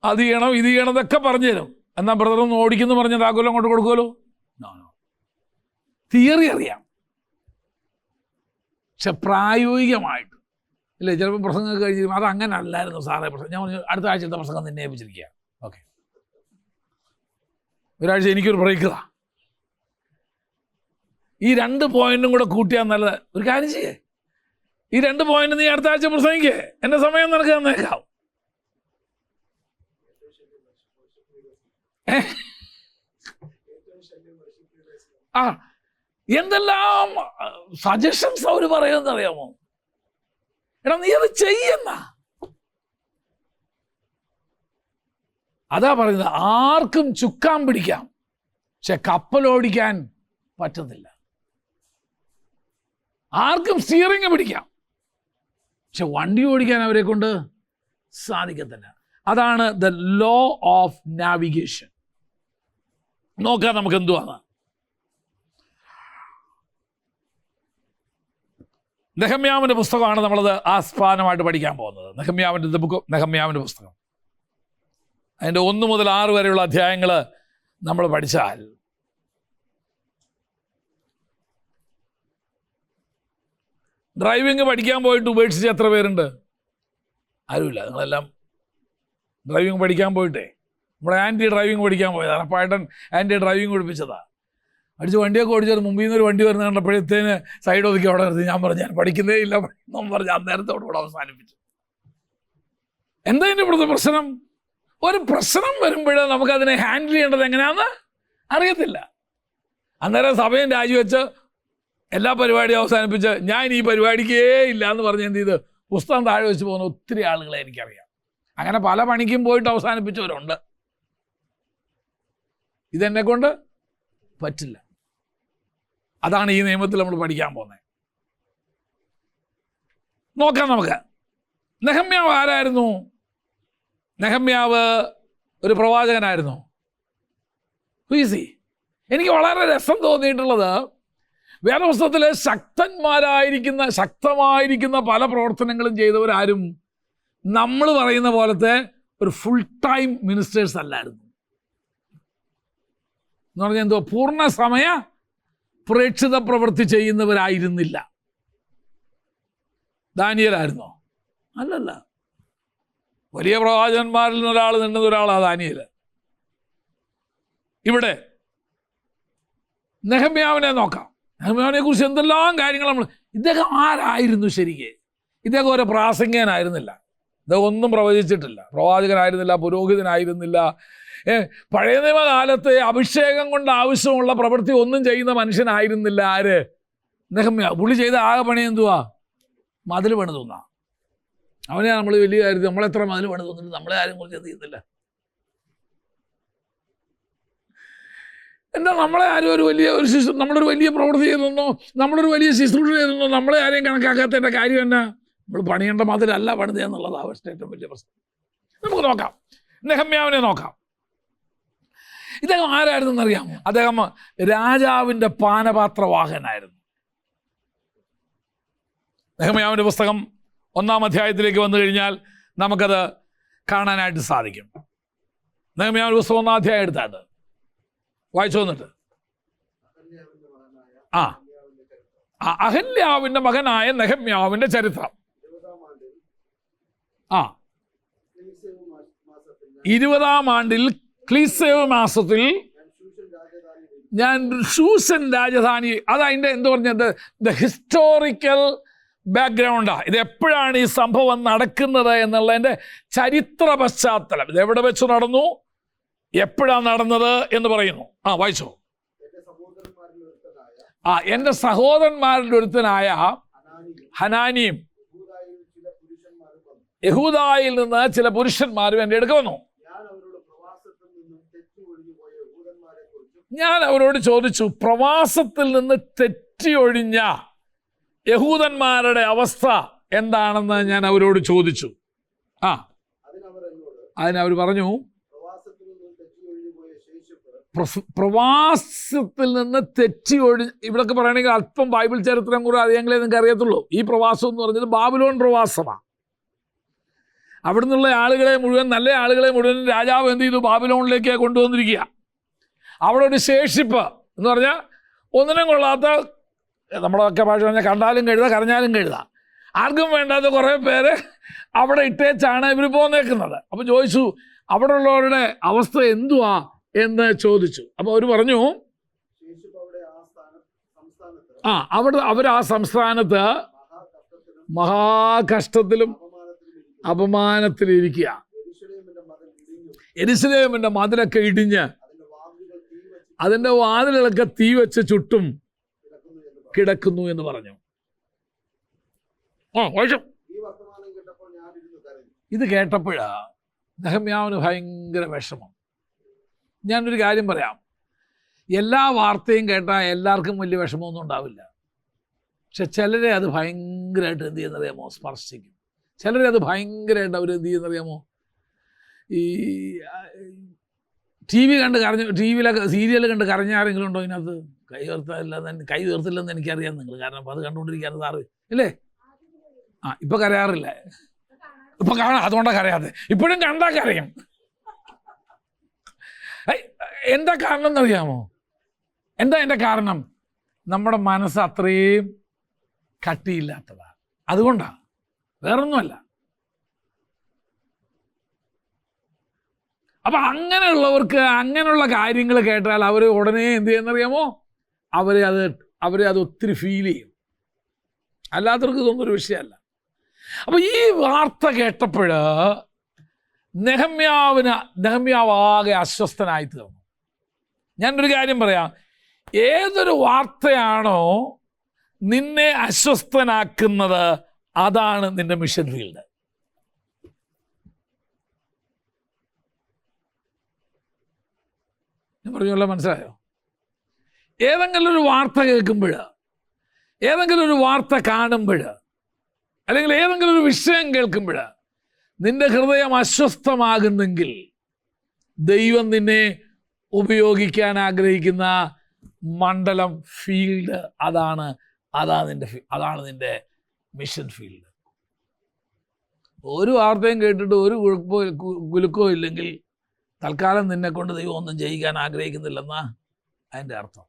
അത് ചെയ്യണം, ഇത് ചെയ്യണം എന്നൊക്കെ പറഞ്ഞു തരും. എന്നാൽ ബ്രദറൊന്ന് ഓടിക്കുന്നു പറഞ്ഞാൽ താക്കോലം കൊണ്ട് കൊടുക്കുമല്ലോ? തിയറി അറിയാം, പക്ഷെ പ്രായോഗികമായിട്ട് ഇല്ലേ. ചിലപ്പോൾ പ്രസംഗം കഴിഞ്ഞിരിക്കും, അത് അങ്ങനെ അല്ലായിരുന്നു സാറേ പ്രസംഗം. ഞാൻ പറഞ്ഞു അടുത്ത ആഴ്ചത്തെ പ്രസംഗം നിന്നെ ഏൽപ്പിച്ചിരിക്കുക. ഓക്കെ, ഒരാഴ്ച എനിക്കൊരു ബ്രേക്കതാ. ഈ 2 പോയിന്റും കൂടെ കൂട്ടിയാൽ നല്ലത്. ഒരു കാര്യം ചെയ്യേ, ഈ 2 പോയിന്റ് നീ അടുത്ത ആഴ്ച പ്രസംഗിക്കേ, എൻ്റെ സമയം നിനക്ക് തന്നേക്കാം. ആ എന്തെല്ലാം സജഷൻസ് അവർ പറയുമെന്ന് അറിയാമോ? എടാ നീ അത് ചെയ്യുന്ന, അതാ പറയുന്നത്. ആർക്കും ചുക്കാൻ പിടിക്കാം, പക്ഷെ കപ്പലോടിക്കാൻ പറ്റത്തില്ല. ആർക്കും സ്റ്റിയറിംഗ് പിടിക്കാം, പക്ഷെ വണ്ടി ഓടിക്കാൻ അവരെ കൊണ്ട് സാധിക്കത്തില്ല. അതാണ് ദ ലോ ഓഫ് നാവിഗേഷൻ. നോക്കാം നമുക്ക് എന്തുവാണ്. നെഹമ്യാവിൻ്റെ പുസ്തകമാണ് നമ്മളത് ആസ്പാദനമായിട്ട് പഠിക്കാൻ പോകുന്നത്. നെഹമ്യാവിൻ്റെ ബുക്ക്, നെഹമ്യാവിൻ്റെ പുസ്തകം. അതിൻ്റെ 1 മുതൽ 6 വരെയുള്ള അധ്യായങ്ങൾ നമ്മൾ പഠിച്ചാൽ ഡ്രൈവിംഗ് പഠിക്കാൻ പോയിട്ട് ഉപേക്ഷിച്ച് എത്ര പേരുണ്ട്? ആരുമില്ല. നിങ്ങളെല്ലാം ഡ്രൈവിംഗ് പഠിക്കാൻ പോയിട്ടേ, നമ്മുടെ ആൻറ്റി ഡ്രൈവിംഗ് പഠിക്കാൻ പോയതാണ്. അപ്പായിട്ടൻ ആൻറ്റി ഡ്രൈവിംഗ് പഠിപ്പിച്ചതാണ്. അടിച്ച് വണ്ടിയൊക്കെ ഓടിച്ചത് മുമ്പിൽ നിന്നൊരു വണ്ടി വരുന്ന കണ്ടപ്പോഴത്തേന് സൈഡ് ഒതുക്കി അവിടെ നിർത്തി. ഞാൻ പറഞ്ഞു ഞാൻ പഠിക്കുന്നേ ഇല്ല എന്നും പറഞ്ഞ് അന്നേരത്തോടെ കൂടെ അവസാനിപ്പിച്ചു. എന്താ ഇതിൻ്റെ ഇവിടുത്തെ പ്രശ്നം? ഒരു പ്രശ്നം വരുമ്പോൾ നമുക്കതിനെ ഹാൻഡിൽ ചെയ്യേണ്ടത് എങ്ങനെയാണെന്ന് അറിയത്തില്ല. അന്നേരം സഭയും രാജിവെച്ച് എല്ലാ പരിപാടിയും അവസാനിപ്പിച്ച് ഞാൻ ഈ പരിപാടിക്കേ ഇല്ല എന്ന് പറഞ്ഞ് എന്ത് ചെയ്ത് പുസ്തകം താഴെ വെച്ച് പോകുന്ന ഒത്തിരി ആളുകളെ എനിക്കറിയാം. അങ്ങനെ പല പണിക്കും പോയിട്ട് അവസാനിപ്പിച്ചവരുണ്ട്. ഇതെന്നെ കൊണ്ട് പറ്റില്ല. അതാണ് ഈ നിയമത്തിൽ നമ്മൾ പഠിക്കാൻ പോകുന്നത്. നോക്കാം നമുക്ക്. നെഹമ്യാവ് ആരായിരുന്നു? നെഹമ്യാവ് ഒരു പ്രവാചകനായിരുന്നു. ഹുയിസി. എനിക്ക് വളരെ രസം തോന്നിയിട്ടുള്ളത്, വേദപുസ്തകത്തിൽ ശക്തമായിരിക്കുന്ന പല പ്രവർത്തനങ്ങളും ചെയ്തവരാരും നമ്മൾ പറയുന്ന പോലത്തെ ഒരു ഫുൾ ടൈം മിനിസ്റ്റേഴ്സ് അല്ലായിരുന്നു. എന്ന് പറഞ്ഞാൽ എന്തോ പൂർണ്ണ സമയ പ്രേക്ഷിത പ്രവൃത്തി ചെയ്യുന്നവരായിരുന്നില്ല. ദാനിയേലായിരുന്നോ? അല്ലല്ല. വലിയ പ്രവാചകന്മാരിൽ നിന്നുന്ന ഒരാളാണ് ദാനിയേൽ. ഇവിടെ നെഹമ്യാവിനെ നോക്കാം. നെഹമ്യാവിനെ കുറിച്ച് എന്തെല്ലാം കാര്യങ്ങൾ നമ്മൾ. ഇദ്ദേഹം ആരായിരുന്നു ശരിക്ക്? ഇദ്ദേഹം ഒരു പ്രാസംഗികനായിരുന്നില്ല. ഇദ്ദേഹം ഒന്നും പ്രവചിച്ചിട്ടില്ല. പ്രവാചകനായിരുന്നില്ല, പുരോഹിതനായിരുന്നില്ല. പഴയ നിയമകാലത്ത് അഭിഷേകം കൊണ്ട് ആവശ്യമുള്ള പ്രവൃത്തി ഒന്നും ചെയ്യുന്ന മനുഷ്യനായിരുന്നില്ല. ആര്? നെഹമ്യാവ്. പുള്ളി ചെയ്ത ആകെ പണി എന്തുവാ? മതിൽ പണി തോന്നാം. അവനെ നമ്മൾ വലിയ കാര്യത്തിൽ നമ്മളെത്ര മതിൽ പണി തോന്നിട്ട് നമ്മളെ ആരും കുറിച്ച് എന്ത് ചെയ്യുന്നില്ല. എന്താ നമ്മളെ ആരും നമ്മളൊരു വലിയ പ്രവൃത്തി ചെയ്തെന്നോ നമ്മളൊരു വലിയ ശുശ്രൂഷ ചെയ്തെന്നോ നമ്മളെ ആരെയും കണക്കാക്കാത്തതിൻ്റെ കാര്യം എന്നാ? നമ്മൾ പണിയേണ്ട മതിലല്ല പണിത് എന്നുള്ളതാണ് അവസ്ഥ ഏറ്റവും വലിയ പ്രശ്നം. നമുക്ക് നോക്കാം, നെഹമ്യാവിനെ നോക്കാം. ഇദ്ദേഹം ആരായിരുന്നെന്നറിയാമോ? അദ്ദേഹം രാജാവിൻ്റെ പാനപാത്രവാഹനായിരുന്നു. നെഹമ്യാവിൻ്റെ പുസ്തകം 1-ാം അധ്യായത്തിലേക്ക് വന്നു കഴിഞ്ഞാൽ നമുക്കത് കാണാനായിട്ട് സാധിക്കും. നെഹമ്യാവിൻ്റെ പുസ്തകം 1-ാം അധ്യായം എടുത്താട്ട് വായിച്ചു വന്നിട്ട്. അഹല്യാവിൻ്റെ മകനായ നെഹമ്യാവിൻ്റെ ചരിത്രം. 20-ാം ആണ്ടിൽ ക്ലീസേവ് മാസത്തിൽ ഞാൻ ഷൂഷൻ രാജധാനി, അതതിൻ്റെ എന്ത് പറഞ്ഞത്, ദ ഹിസ്റ്റോറിക്കൽ ബാക്ക്ഗ്രൗണ്ടാണ്. ഇത് എപ്പോഴാണ് ഈ സംഭവം നടക്കുന്നത് എന്നുള്ളതിൻ്റെ ചരിത്ര പശ്ചാത്തലം. ഇത് എവിടെ വെച്ച് നടന്നു, എപ്പോഴാണ് നടന്നത് എന്ന് പറയുന്നു. വായിച്ചോ. എൻ്റെ സഹോദരന്മാരിൽ ഒരുത്തനായ ഹനാനിയും യഹൂദായിൽ നിന്ന് ചില പുരുഷന്മാരും എൻ്റെ അടുക്ക വന്നു. ഞാൻ അവരോട് ചോദിച്ചു, പ്രവാസത്തിൽ നിന്ന് തെറ്റി ഒഴിഞ്ഞ യഹൂദന്മാരുടെ അവസ്ഥ എന്താണെന്ന് ഞാൻ അവരോട് ചോദിച്ചു. അതിനവർ പറഞ്ഞു, പ്രവാസത്തിൽ നിന്ന് തെറ്റി ഇവിടൊക്കെ പറയണമെങ്കിൽ അല്പം ബൈബിൾ ചരിത്രം കൂടെ അറിയാമെങ്കിലേ നിങ്ങൾക്ക് അറിയത്തുള്ളൂ. ഈ പ്രവാസം എന്ന് പറഞ്ഞത് ബാബിലോൺ പ്രവാസമാണ്. അവിടെ നിന്നുള്ള ആളുകളെ മുഴുവൻ, നല്ല ആളുകളെ മുഴുവൻ രാജാവ് എന്ത് ചെയ്തു, ബാബിലോണിലേക്ക് കൊണ്ടുവന്നിരിക്കുക. അവിടെ ഒരു ശേഷിപ്പ് എന്ന് പറഞ്ഞാൽ ഒന്നിനും കൊള്ളാത്ത, നമ്മളൊക്കെ ഭാഷ പറഞ്ഞാൽ കണ്ടാലും കഴുതാം കരഞ്ഞാലും കഴുതാം, ആർക്കും വേണ്ടാത്ത കുറേ പേര് അവിടെ ഇട്ടേച്ചാണ് ഇവർ പോന്നേക്കുന്നത്. അപ്പോൾ ചോദിച്ചു, അവിടെ ഉള്ളവരുടെ അവസ്ഥ എന്തുവാ എന്ന് ചോദിച്ചു. അപ്പോൾ അവർ പറഞ്ഞു, അവർ ആ സംസ്ഥാനത്ത് മഹാകഷ്ടത്തിലും അപമാനത്തിലിരിക്കുക. യെരൂശലേമിന്റെ മതിലൊക്കെ ഇടിഞ്ഞ് അതിൻ്റെ വാതിലുകളൊക്കെ തീ വെച്ച് ചുട്ടും കിടക്കുന്നു എന്ന് പറഞ്ഞു. ഇത് കേട്ടപ്പോഴാ നെഹമ്യാവിന് ഭയങ്കര വിഷമം. ഞാനൊരു കാര്യം പറയാം, എല്ലാ വാർത്തയും കേട്ടാൽ എല്ലാവർക്കും വലിയ വിഷമമൊന്നും ഉണ്ടാവില്ല. പക്ഷെ ചിലരെ അത് ഭയങ്കരമായിട്ട് എന്ത് ചെയ്യുന്നറിയാമോ, സ്പർശിക്കും. ചിലരെ അത് ഭയങ്കരമായിട്ട് അവർ എന്ത് ചെയ്യുന്നറിയാമോ, ഈ ടി വി കണ്ട് കരഞ്ഞു, ടി വിയിലൊക്കെ സീരിയൽ കണ്ട് കരഞ്ഞ ആരെങ്കിലും ഉണ്ടോ ഇതിനകത്ത്? കൈ ഉയർത്തില്ലെന്ന് എനിക്കറിയാം നിങ്ങൾ, കാരണം അപ്പോൾ അത് കണ്ടുകൊണ്ടിരിക്കുകയാണ് സാറ് ഇല്ലേ? ഇപ്പം കരയാറില്ല, ഇപ്പം കാണാം, അതുകൊണ്ടാണ് കരയാതെ. ഇപ്പോഴും കണ്ടാൽ കരയും. എന്താ കാരണം എന്നറിയാമോ? എന്താ എൻ്റെ കാരണം? നമ്മുടെ മനസ്സ് അത്രയും കട്ടിയില്ലാത്തതാണ്. അതുകൊണ്ടാണ്, വേറൊന്നുമല്ല. അപ്പം അങ്ങനെയുള്ളവർക്ക് അങ്ങനെയുള്ള കാര്യങ്ങൾ കേട്ടാൽ അവർ ഉടനെ എന്ത് ചെയ്യുന്നറിയാമോ, അവരെ അത് ഒത്തിരി ഫീൽ ചെയ്യും. അല്ലാത്തവർക്ക് ഇതൊന്നും ഒരു വിഷയമല്ല. അപ്പം ഈ വാർത്ത കേട്ടപ്പോൾ നെഹമ്യാവ് ആകെ അസ്വസ്ഥനായി തീർന്നു. ഞാനൊരു കാര്യം പറയാം, ഏതൊരു വാർത്തയാണോ നിന്നെ അസ്വസ്ഥനാക്കുന്നത് അതാണ് നിന്റെ മിഷൻ ഫീൽഡ്. ഞാൻ പറഞ്ഞല്ലോ, മനസ്സിലായോ? ഏതെങ്കിലും ഒരു വാർത്ത കേൾക്കുമ്പോൾ, ഏതെങ്കിലും ഒരു വാർത്ത കാണുമ്പോൾ, അല്ലെങ്കിൽ ഏതെങ്കിലും ഒരു വിഷയം കേൾക്കുമ്പോൾ നിന്റെ ഹൃദയം അസ്വസ്ഥമാകുന്നെങ്കിൽ ദൈവം നിന്നെ ഉപയോഗിക്കാൻ ആഗ്രഹിക്കുന്ന മണ്ഡലം, ഫീൽഡ് അതാണ് നിന്റെ മിഷൻ ഫീൽഡ്. ഒരു വാർത്തയും കേട്ടിട്ട് ഒരു കുലുക്കോ ഇല്ലെങ്കിൽ തൽക്കാലം നിന്നെ കൊണ്ട് ദൈവം ഒന്നും ചെയ്യിക്കാൻ ആഗ്രഹിക്കുന്നില്ലെന്നാ അതിൻ്റെ അർത്ഥം.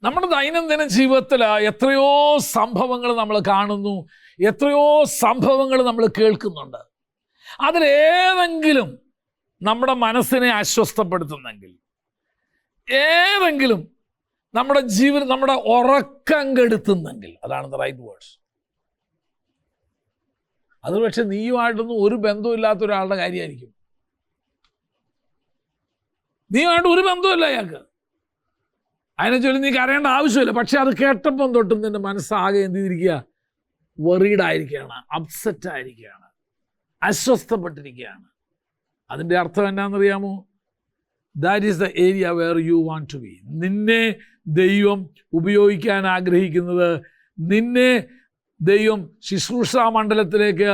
നമ്മുടെ ദൈനംദിന ജീവിതത്തിൽ എത്രയോ സംഭവങ്ങൾ നമ്മൾ കാണുന്നു, എത്രയോ സംഭവങ്ങൾ നമ്മൾ കേൾക്കുന്നുണ്ട്. അതിലേതെങ്കിലും നമ്മുടെ മനസ്സിനെ അസ്വസ്ഥപ്പെടുത്തുന്നെങ്കിൽ, ഏതെങ്കിലും നമ്മുടെ ജീവിതം, നമ്മുടെ ഉറക്കം കെടുത്തുന്നെങ്കിൽ, അതാണ് ദ റൈറ്റ് വേർഡ്സ്. അത് പക്ഷെ നീയുമായിട്ടൊന്നും ഒരു ബന്ധമില്ലാത്ത ഒരാളുടെ കാര്യമായിരിക്കും. നീയുമായിട്ട് ഒരു ബന്ധമില്ല അയാൾക്ക്, അതിനെ ചൊല്ലി നീ അറിയേണ്ട ആവശ്യമില്ല. പക്ഷെ അത് കേട്ടപ്പം തൊട്ടും നിന്റെ മനസ്സാകെ എന്ത് ചെയ്തിരിക്കുക, വെറീഡായിരിക്കുകയാണ്, അപ്സെറ്റ് ആയിരിക്കുകയാണ്, അസ്വസ്ഥപ്പെട്ടിരിക്കുകയാണ്. അതിൻ്റെ അർത്ഥം എന്നാണെന്നറിയാമോ? That is the area where you want to be. നിന്നെ ദൈവം ഉപയോഗിക്കാൻ ആഗ്രഹിക്കുന്നത്, നിന്നെ ദൈവം ശുശ്രൂഷ മണ്ഡലത്തിലേക്ക്,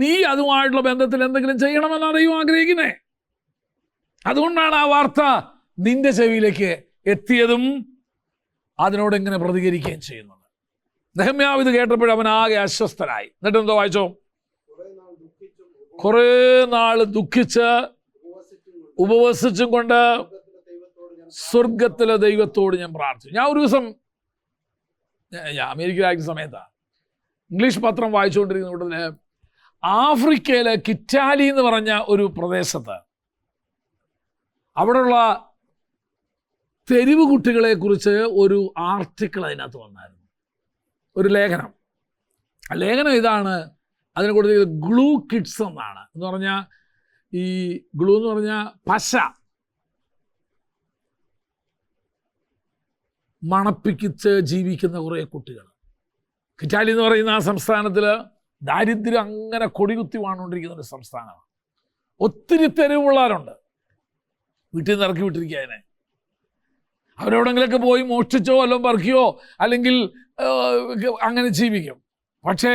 നീ അതുമായിട്ടുള്ള ബന്ധത്തിൽ എന്തെങ്കിലും ചെയ്യണമെന്നാണ് ദൈവം ആഗ്രഹിക്കുന്നത്. അതുകൊണ്ടാണ് ആ വാർത്ത നിന്റെ ചെവിയിലേക്ക് എത്തിയതും അതിനോട് ഇങ്ങനെ പ്രതികരിക്കുകയും ചെയ്യുന്നത്. നെഹമ്യാവ് ഇത് കേട്ടപ്പോൾ അവൻ ആകെ അസ്വസ്ഥനായി. എന്നിട്ട് എന്തോ വായിച്ചോ? കുറേ നാൾ ദുഃഖിച്ച് ഉപവസിച്ചും കൊണ്ട് സ്വർഗത്തിലെ ദൈവത്തോട് ഞാൻ പ്രാർത്ഥിച്ചു. ഞാൻ ഒരു ദിവസം അമേരിക്കയിലായിരുന്ന സമയത്താണ് ഇംഗ്ലീഷ് പത്രം വായിച്ചുകൊണ്ടിരിക്കുന്ന കൂട്ടത്തില് ആഫ്രിക്കയിലെ കിറ്റാലി എന്ന് പറഞ്ഞ ഒരു പ്രദേശത്ത് അവിടെയുള്ള തെരുവ് കുട്ടികളെ കുറിച്ച് ഒരു ആർട്ടിക്കിൾ അതിനകത്ത് വന്നായിരുന്നു, ഒരു ലേഖനം. ആ ലേഖനം ഇതാണ്, അതിനെ കൊടുത്തത് ഗ്ലൂ കിഡ്സ് എന്നാണ്. എന്ന് പറഞ്ഞാൽ ഈ ഗ്ലൂ എന്ന് പറഞ്ഞാൽ പശ മണപ്പിച്ച് ജീവിക്കുന്ന കുറേ കുട്ടികൾ. കിറ്റാലി എന്ന് പറയുന്ന ആ സംസ്ഥാനത്തിൽ ദാരിദ്ര്യം അങ്ങനെ കൊടികുത്തി വാണുകൊണ്ടിരിക്കുന്ന ഒരു സംസ്ഥാനമാണ്. ഒത്തിരി തെരുവ് പിള്ളേരുണ്ട്, വീട്ടിൽ നിന്ന് ഇറക്കി വിട്ടിരിക്കുക. അതിനെ അവരെവിടെങ്കിലൊക്കെ പോയി മോഷ്ടിച്ചോ വല്ലതും പറിക്കുകയോ അല്ലെങ്കിൽ അങ്ങനെ ജീവിക്കും. പക്ഷേ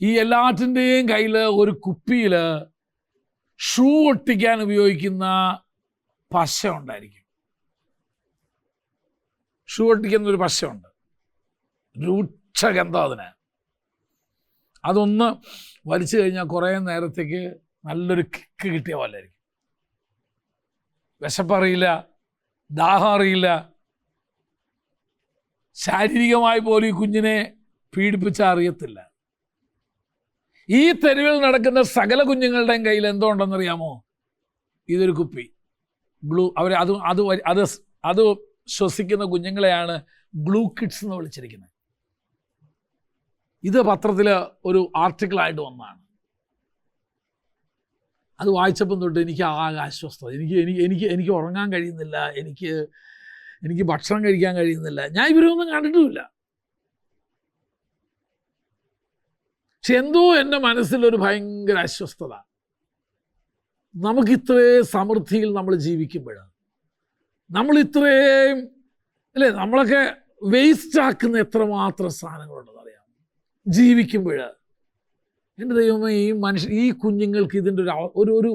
ഈ എല്ലാറ്റിൻ്റെയും കയ്യിൽ ഒരു കുപ്പിയിൽ ഷൂ ഒട്ടിക്കാൻ ഉപയോഗിക്കുന്ന പശ ഉണ്ടായിരിക്കും. ഷൂ ഒട്ടിക്കുന്ന ഒരു പശയുണ്ട്, രൂക്ഷഗന്ധം അതിന്. അതൊന്ന് വലിച്ചു കഴിഞ്ഞാൽ കുറേ നേരത്തേക്ക് നല്ലൊരു കിക്ക് കിട്ടിയ പോലെ ആയിരിക്കും. വിശപ്പറിയില്ല, ദാഹം അറിയില്ല. ശാരീരികമായി പോലും ഈ കുഞ്ഞിനെ പീഡിപ്പിച്ചാൽ അറിയത്തില്ല. ഈ തെരുവിൽ നടക്കുന്ന സകല കുഞ്ഞുങ്ങളുടെയും കയ്യിൽ എന്തോ ഉണ്ടെന്നറിയാമോ? ഇതൊരു കുപ്പി ഗ്ലൂ. അവർ അത് ശ്വസിക്കുന്ന കുഞ്ഞുങ്ങളെയാണ് ഗ്ലൂ കിഡ്സ് എന്ന് വിളിച്ചിരിക്കുന്നത്. ഇത് പത്രത്തിൽ ഒരു ആർട്ടിക്കിളായിട്ട് വന്നതാണ്. അത് വായിച്ചപ്പം തൊട്ട് എനിക്ക് ആകെ അസ്വസ്ഥത. എനിക്ക് ഉറങ്ങാൻ കഴിയുന്നില്ല, എനിക്ക് ഭക്ഷണം കഴിക്കാൻ കഴിയുന്നില്ല. ഞാൻ ഇവരൊന്നും കണ്ടിട്ടുമില്ല. പക്ഷെ എന്തോ എൻ്റെ മനസ്സിലൊരു ഭയങ്കര അസ്വസ്ഥത. നമുക്കിത്രയും സമൃദ്ധിയിൽ നമ്മൾ ജീവിക്കുമ്പോഴാണ്, നമ്മൾ ഇത്രയും അല്ലേ, നമ്മളൊക്കെ വേസ്റ്റ് ആക്കുന്ന എത്രമാത്രം സാധനങ്ങളുണ്ടെന്ന് അറിയാം ജീവിക്കുമ്പോൾ. എൻ്റെ ദൈവമേ, ഈ കുഞ്ഞുങ്ങൾക്ക് ഇതിൻ്റെ ഒരു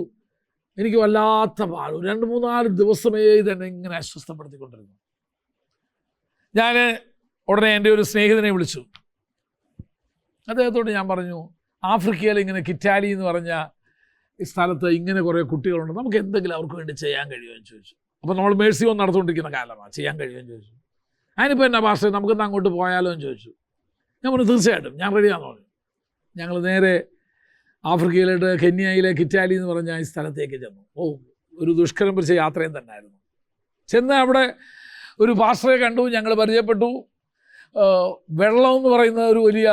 എനിക്ക് വല്ലാത്ത പാട്. 2-3-4 ദിവസമേ ഇതെന്നെ ഇങ്ങനെ അസ്വസ്ഥപ്പെടുത്തിക്കൊണ്ടിരുന്നു. ഞാൻ ഉടനെ എൻ്റെ ഒരു സ്നേഹിതനെ വിളിച്ചു. അദ്ദേഹത്തോട് ഞാൻ പറഞ്ഞു, ആഫ്രിക്കയിൽ ഇങ്ങനെ കിറ്റാലി എന്ന് പറഞ്ഞ ഈ സ്ഥലത്ത് ഇങ്ങനെ കുറേ കുട്ടികളുണ്ട്, നമുക്ക് എന്തെങ്കിലും അവർക്ക് വേണ്ടി ചെയ്യാൻ കഴിയുമോ എന്ന് ചോദിച്ചു. അപ്പോൾ നമ്മൾ മേഴ്സി ഹോം നടത്തുകൊണ്ടിരിക്കുന്ന കാലമാണ്, ചെയ്യാൻ കഴിയുമോ എന്ന് ചോദിച്ചു. അതിനിപ്പോൾ എന്നാ പാസ്റ്റർ, നമുക്കിന്ന് അങ്ങോട്ട് പോയാലോ എന്ന് ചോദിച്ചു. ഞാൻ പറഞ്ഞു തീർച്ചയായിട്ടും ഞാൻ റെഡിയാണെന്ന് പറഞ്ഞു. ഞങ്ങൾ നേരെ ആഫ്രിക്കയിലോട്ട് കെന്യയിലെ കിറ്റാലി എന്ന് പറഞ്ഞ ഈ സ്ഥലത്തേക്ക് ചെന്നു. ഒരു ദുഷ്കരം പിടിച്ച യാത്രയും തന്നെയായിരുന്നു. ചെന്ന് അവിടെ ഒരു പാസ്റ്ററെ കണ്ടു, ഞങ്ങൾ പരിചയപ്പെട്ടു. വെള്ളം എന്ന് പറയുന്ന ഒരു വലിയ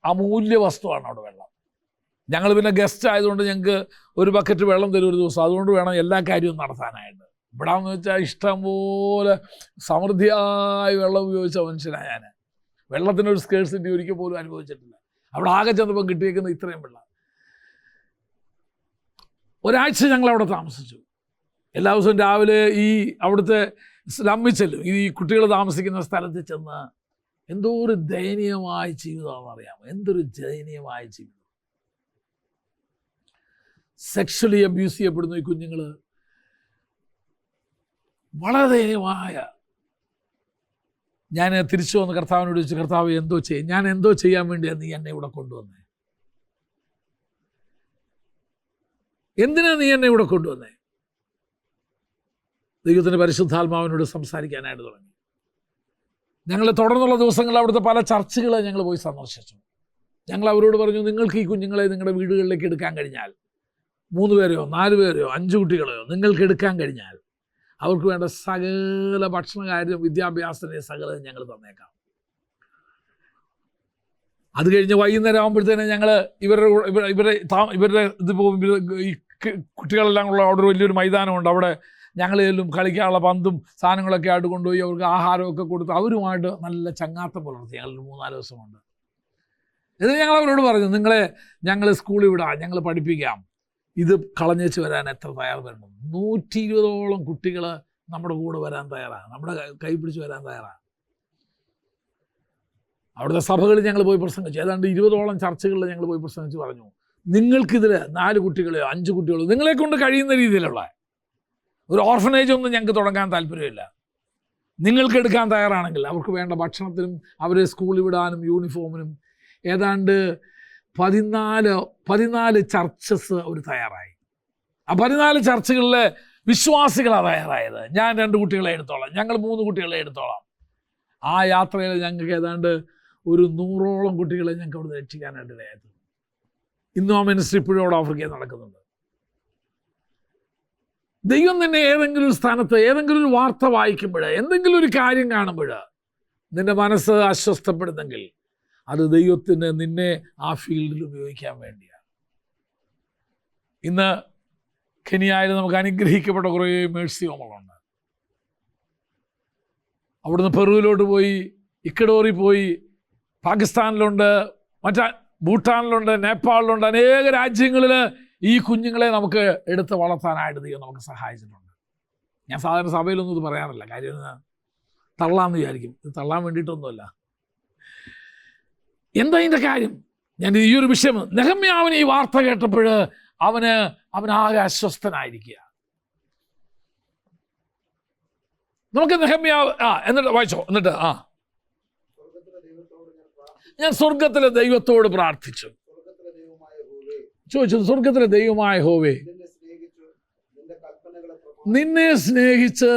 അമൂല്യ വസ്തുവാണ് അവിടെ വെള്ളം. ഞങ്ങൾ പിന്നെ ഗസ്റ്റ് ആയതുകൊണ്ട് ഞങ്ങൾക്ക് ഒരു ബക്കറ്റ് വെള്ളം തരും ഒരു ദിവസം. അതുകൊണ്ട് വേണം എല്ലാ കാര്യവും നടത്താനായിട്ട്. ഇവിടെ എന്ന് വെച്ചാൽ ഇഷ്ടംപോലെ സമൃദ്ധിയായി വെള്ളം ഉപയോഗിച്ച മനുഷ്യനാണ് ഞാൻ. വെള്ളത്തിനൊരു സ്കേഴ്സിറ്റി ഒരിക്കൽ പോലും അനുഭവിച്ചിട്ടില്ല. അവിടെ ആകെ ചെന്നപ്പോൾ കിട്ടിയേക്കുന്ന ഇത്രയും വെള്ളം. ഒരാഴ്ച ഞങ്ങൾ അവിടെ താമസിച്ചു. എല്ലാ ദിവസവും രാവിലെ ഈ അവിടുത്തെ സ്ലമ്മിൽ ചെല്ലും. ഈ കുട്ടികൾ താമസിക്കുന്ന സ്ഥലത്ത് ചെന്ന് എന്തോ ഒരു ദയനീയമായ ജീവിതമാണെന്ന് അറിയാമോ? എന്തൊരു ദയനീയമായ ജീവിതം. സെക്ഷലി അബ്യൂസ് ചെയ്യപ്പെടുന്നു ഈ കുഞ്ഞുങ്ങൾ. വളരെ ദയനീയമായ. ഞാൻ തിരിച്ചു വന്ന് കർത്താവിനോട് ചോദിച്ചു, കർത്താവ് എന്തോ ചെയ്യും, ഞാൻ എന്തോ ചെയ്യാൻ വേണ്ടിയാണ് നീ എന്നെ ഇവിടെ കൊണ്ടുവന്നേ? എന്തിനാ നീ എന്നെ ഇവിടെ കൊണ്ടുവന്നേ? ദൈവത്തിൻ്റെ പരിശുദ്ധാത്മാവിനോട് സംസാരിക്കാനായിട്ട് തുടങ്ങി. ഞങ്ങൾ തുടർന്നുള്ള ദിവസങ്ങളിൽ അവിടുത്തെ പല ചർച്ചുകളെ ഞങ്ങൾ പോയി സന്ദർശിച്ചു. ഞങ്ങൾ അവരോട് പറഞ്ഞു, നിങ്ങൾക്ക് ഈ കുഞ്ഞുങ്ങളെ നിങ്ങളുടെ വീടുകളിലേക്ക് എടുക്കാൻ കഴിഞ്ഞാൽ 3 പേരെയോ 4 പേരെയോ 5 കുട്ടികളെയോ നിങ്ങൾക്ക് എടുക്കാൻ കഴിഞ്ഞാൽ അവർക്ക് വേണ്ട സകല ഭക്ഷണകാര്യം വിദ്യാഭ്യാസത്തിൻ്റെ സകലം ഞങ്ങൾ തന്നേക്കാം. അത് കഴിഞ്ഞ് വൈകുന്നേരം ആകുമ്പോഴത്തേനെ ഞങ്ങൾ ഇവരുടെ ഈ കുട്ടികളെല്ലാം ഉള്ള അവിടെ വലിയൊരു മൈതാനമുണ്ട്. അവിടെ ഞങ്ങളെല്ലാം കളിക്കാനുള്ള പന്തും സാധനങ്ങളൊക്കെ ആയിട്ട് കൊണ്ടുപോയി അവർക്ക് ആഹാരമൊക്കെ കൊടുത്ത് അവരുമായിട്ട് നല്ല ചങ്ങാത്തം പുലർത്തി. ഞങ്ങൾ 3-4 ദിവസമുണ്ട്. ഇത് ഞങ്ങൾ അവരോട് പറഞ്ഞു, ഞങ്ങൾ സ്കൂളിൽ വിടാം, ഞങ്ങൾ പഠിപ്പിക്കാം, ഇത് കളഞ്ഞേച്ച് വരാൻ എത്ര തയ്യാർ വരണം? 120ഓളം കുട്ടികൾ നമ്മുടെ കൂടെ വരാൻ തയ്യാറാണ്, നമ്മുടെ കൈ പിടിച്ച് വരാൻ തയ്യാറാണ്. അവിടുത്തെ സഭകളിൽ ഞങ്ങൾ പോയി പ്രസംഗിച്ചു. ഏതാണ്ട് 20ഓളം ചർച്ചകളിൽ ഞങ്ങൾ പോയി പ്രസംഗിച്ച് പറഞ്ഞു, നിങ്ങൾക്കിതിൽ 4 കുട്ടികളെയോ 5 കുട്ടികളോ നിങ്ങളെ കൊണ്ട് കഴിയുന്ന രീതിയിലുള്ള ഒരു ഓർഫനേജ് ഒന്നും ഞങ്ങൾക്ക് തുടങ്ങാൻ താല്പര്യമില്ല. നിങ്ങൾക്ക് എടുക്കാൻ തയ്യാറാണെങ്കിൽ അവർക്ക് വേണ്ട ഭക്ഷണത്തിനും അവരെ സ്കൂളിൽ വിടാനും യൂണിഫോമിനും ഏതാണ്ട് 14 ചർച്ചസ് അവർ തയ്യാറായി. ആ 14 ചർച്ചുകളിലെ വിശ്വാസികളാണ് തയ്യാറായത്. ഞാൻ 2 കുട്ടികളെ എടുത്തോളാം, ഞങ്ങൾ 3 കുട്ടികളെ എടുത്തോളാം. ആ യാത്രയിൽ ഞങ്ങൾക്ക് ഏതാണ്ട് ഒരു 100ഓളം കുട്ടികളെ ഞങ്ങൾക്ക് അവിടെ രക്ഷിക്കാനായിട്ട് ഇടയായത്. ഇന്നും ആ മിനിസ്ട്രി ഇപ്പോഴും അവിടെ ആഫ്രിക്കയിൽ നടക്കുന്നുണ്ട്. ദൈവം തന്നെ ഏതെങ്കിലും ഒരു സ്ഥാനത്ത് ഏതെങ്കിലും ഒരു വാർത്ത വായിക്കുമ്പോൾ, എന്തെങ്കിലും ഒരു കാര്യം കാണുമ്പോൾ നിന്റെ മനസ്സ് അസ്വസ്ഥപ്പെടുന്നെങ്കിൽ അത് ദൈവത്തിന് നിന്നെ ആ ഫീൽഡിൽ ഉപയോഗിക്കാൻ വേണ്ടിയാണ്. ഇന്ന് കെനിയയിൽ നമുക്ക് അനുഗ്രഹിക്കപ്പെട്ട കുറേ മേഴ്സി ഹോമുകളുണ്ട്. അവിടുന്ന് പെറുവിലോട്ട് പോയി, ഇക്കഡോറിൽ പോയി, പാകിസ്ഥാനിലുണ്ട്, ഭൂട്ടാനിലുണ്ട്, നേപ്പാളിലുണ്ട്, അനേക രാജ്യങ്ങളിൽ ഈ കുഞ്ഞുങ്ങളെ നമുക്ക് എടുത്ത് വളർത്താനായിട്ട് ദൈവം നമുക്ക് സഹായിച്ചിട്ടുണ്ട്. ഞാൻ സാധാരണ സഭയിലൊന്നും ഇത് പറയാറില്ല, കാര്യം തള്ളാന്ന് വിചാരിക്കും. ഇത് തള്ളാൻ വേണ്ടിയിട്ടൊന്നുമല്ല. എന്താ ഇതിൻ്റെ കാര്യം? ഞാൻ ഈ ഒരു വിഷയം, നെഹമ്യാവിന് ഈ വാർത്ത കേട്ടപ്പോൾ അവനാകെ അസ്വസ്ഥനായിരിക്കുക. നമുക്ക് നെഹമ്യാവ് എന്നിട്ട് വായിച്ചോ. എന്നിട്ട് ഞാൻ സ്വർഗത്തിലെ ദൈവത്തോട് പ്രാർത്ഥിച്ചു, ചോദിച്ചു, സ്വർഗത്തിലെ ദൈവമായ യഹോവേ, നിന്നെ സ്നേഹിച്ച്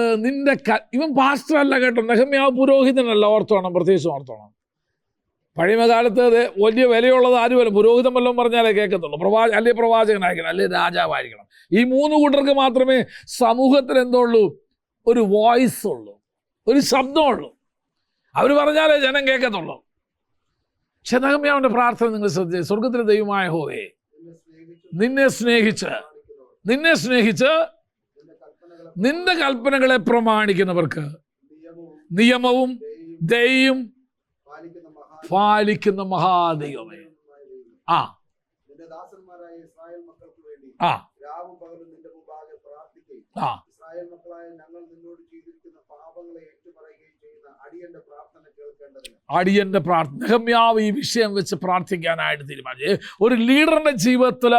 ഇവൻ പാസ്റ്റർ അല്ല കേട്ടോ, നെഹമ്യാവ് പുരോഹിതനല്ല. ഓർത്തോണം, പ്രത്യേകിച്ച് ഓർത്തോണം. പഴയ കാലത്ത് വലിയ വിലയുള്ളത് ആരുമല്ല. പുരോഹിതൻ വല്ലതും പറഞ്ഞാലേ കേൾക്കത്തുള്ളൂ. അല്ലെങ്കിൽ പ്രവാചകനായിരിക്കണം, അല്ലെങ്കിൽ രാജാവായിരിക്കണം. ഈ 3 കൂട്ടർക്ക് മാത്രമേ സമൂഹത്തിൽ എന്തോള്ളൂ, ഒരു വോയിസ് ഉള്ളൂ, ഒരു ശബ്ദമുള്ളൂ. അവർ പറഞ്ഞാലേ ജനം കേൾക്കത്തുള്ളൂ. പക്ഷെ നെഹമ്യാവിന്റെ പ്രാർത്ഥന നിങ്ങൾ ശ്രദ്ധിച്ചു, സ്വർഗത്തിലെ ദൈവമായ യഹോവേ, നിന്നെ സ്നേഹിച്ച് നിന്റെ കൽപ്പനകളെ പ്രമാണിക്കുന്നവർക്ക് നിയമവും ദയയും പാലിക്കുന്ന മഹാദൈവമേ. അടിയന്റെ പ്രാർത്ഥന നെഹമ്യാവ് ഈ വിഷയം വെച്ച് പ്രാർത്ഥിക്കാനായിട്ട് തീരുമാനിച്ചു. ഒരു ലീഡറിന്റെ ജീവിതത്തിൽ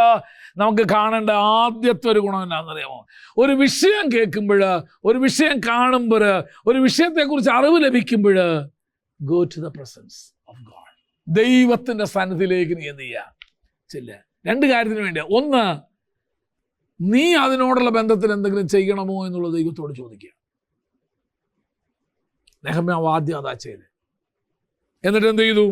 നമുക്ക് കാണേണ്ട ആദ്യത്തെ ഒരു ഗുണം എന്നാണെന്നറിയാമോ? ഒരു വിഷയം കേൾക്കുമ്പോൾ, ഒരു വിഷയം കാണുമ്പോൾ, ഒരു വിഷയത്തെക്കുറിച്ച് അറിവ് ലഭിക്കുമ്പോൾ, go to the presence of God. ദൈവത്തിന്റെ സന്നിധിയിലേക്ക് നീ എന്ത് ചെയ്യുക? ചെല്ലുക. 2 കാര്യത്തിന് വേണ്ടിയാ. ഒന്ന്, നീ അതിനോടുള്ള ബന്ധത്തിൽ എന്തെങ്കിലും ചെയ്യണമോ എന്നുള്ളത് ദൈവത്തോട് ചോദിക്കുക. നെഹമ്യാവ് ആദ്യം അതാ ചെയ്ത്. എന്നിട്ട് എന്ത് ചെയ്തു?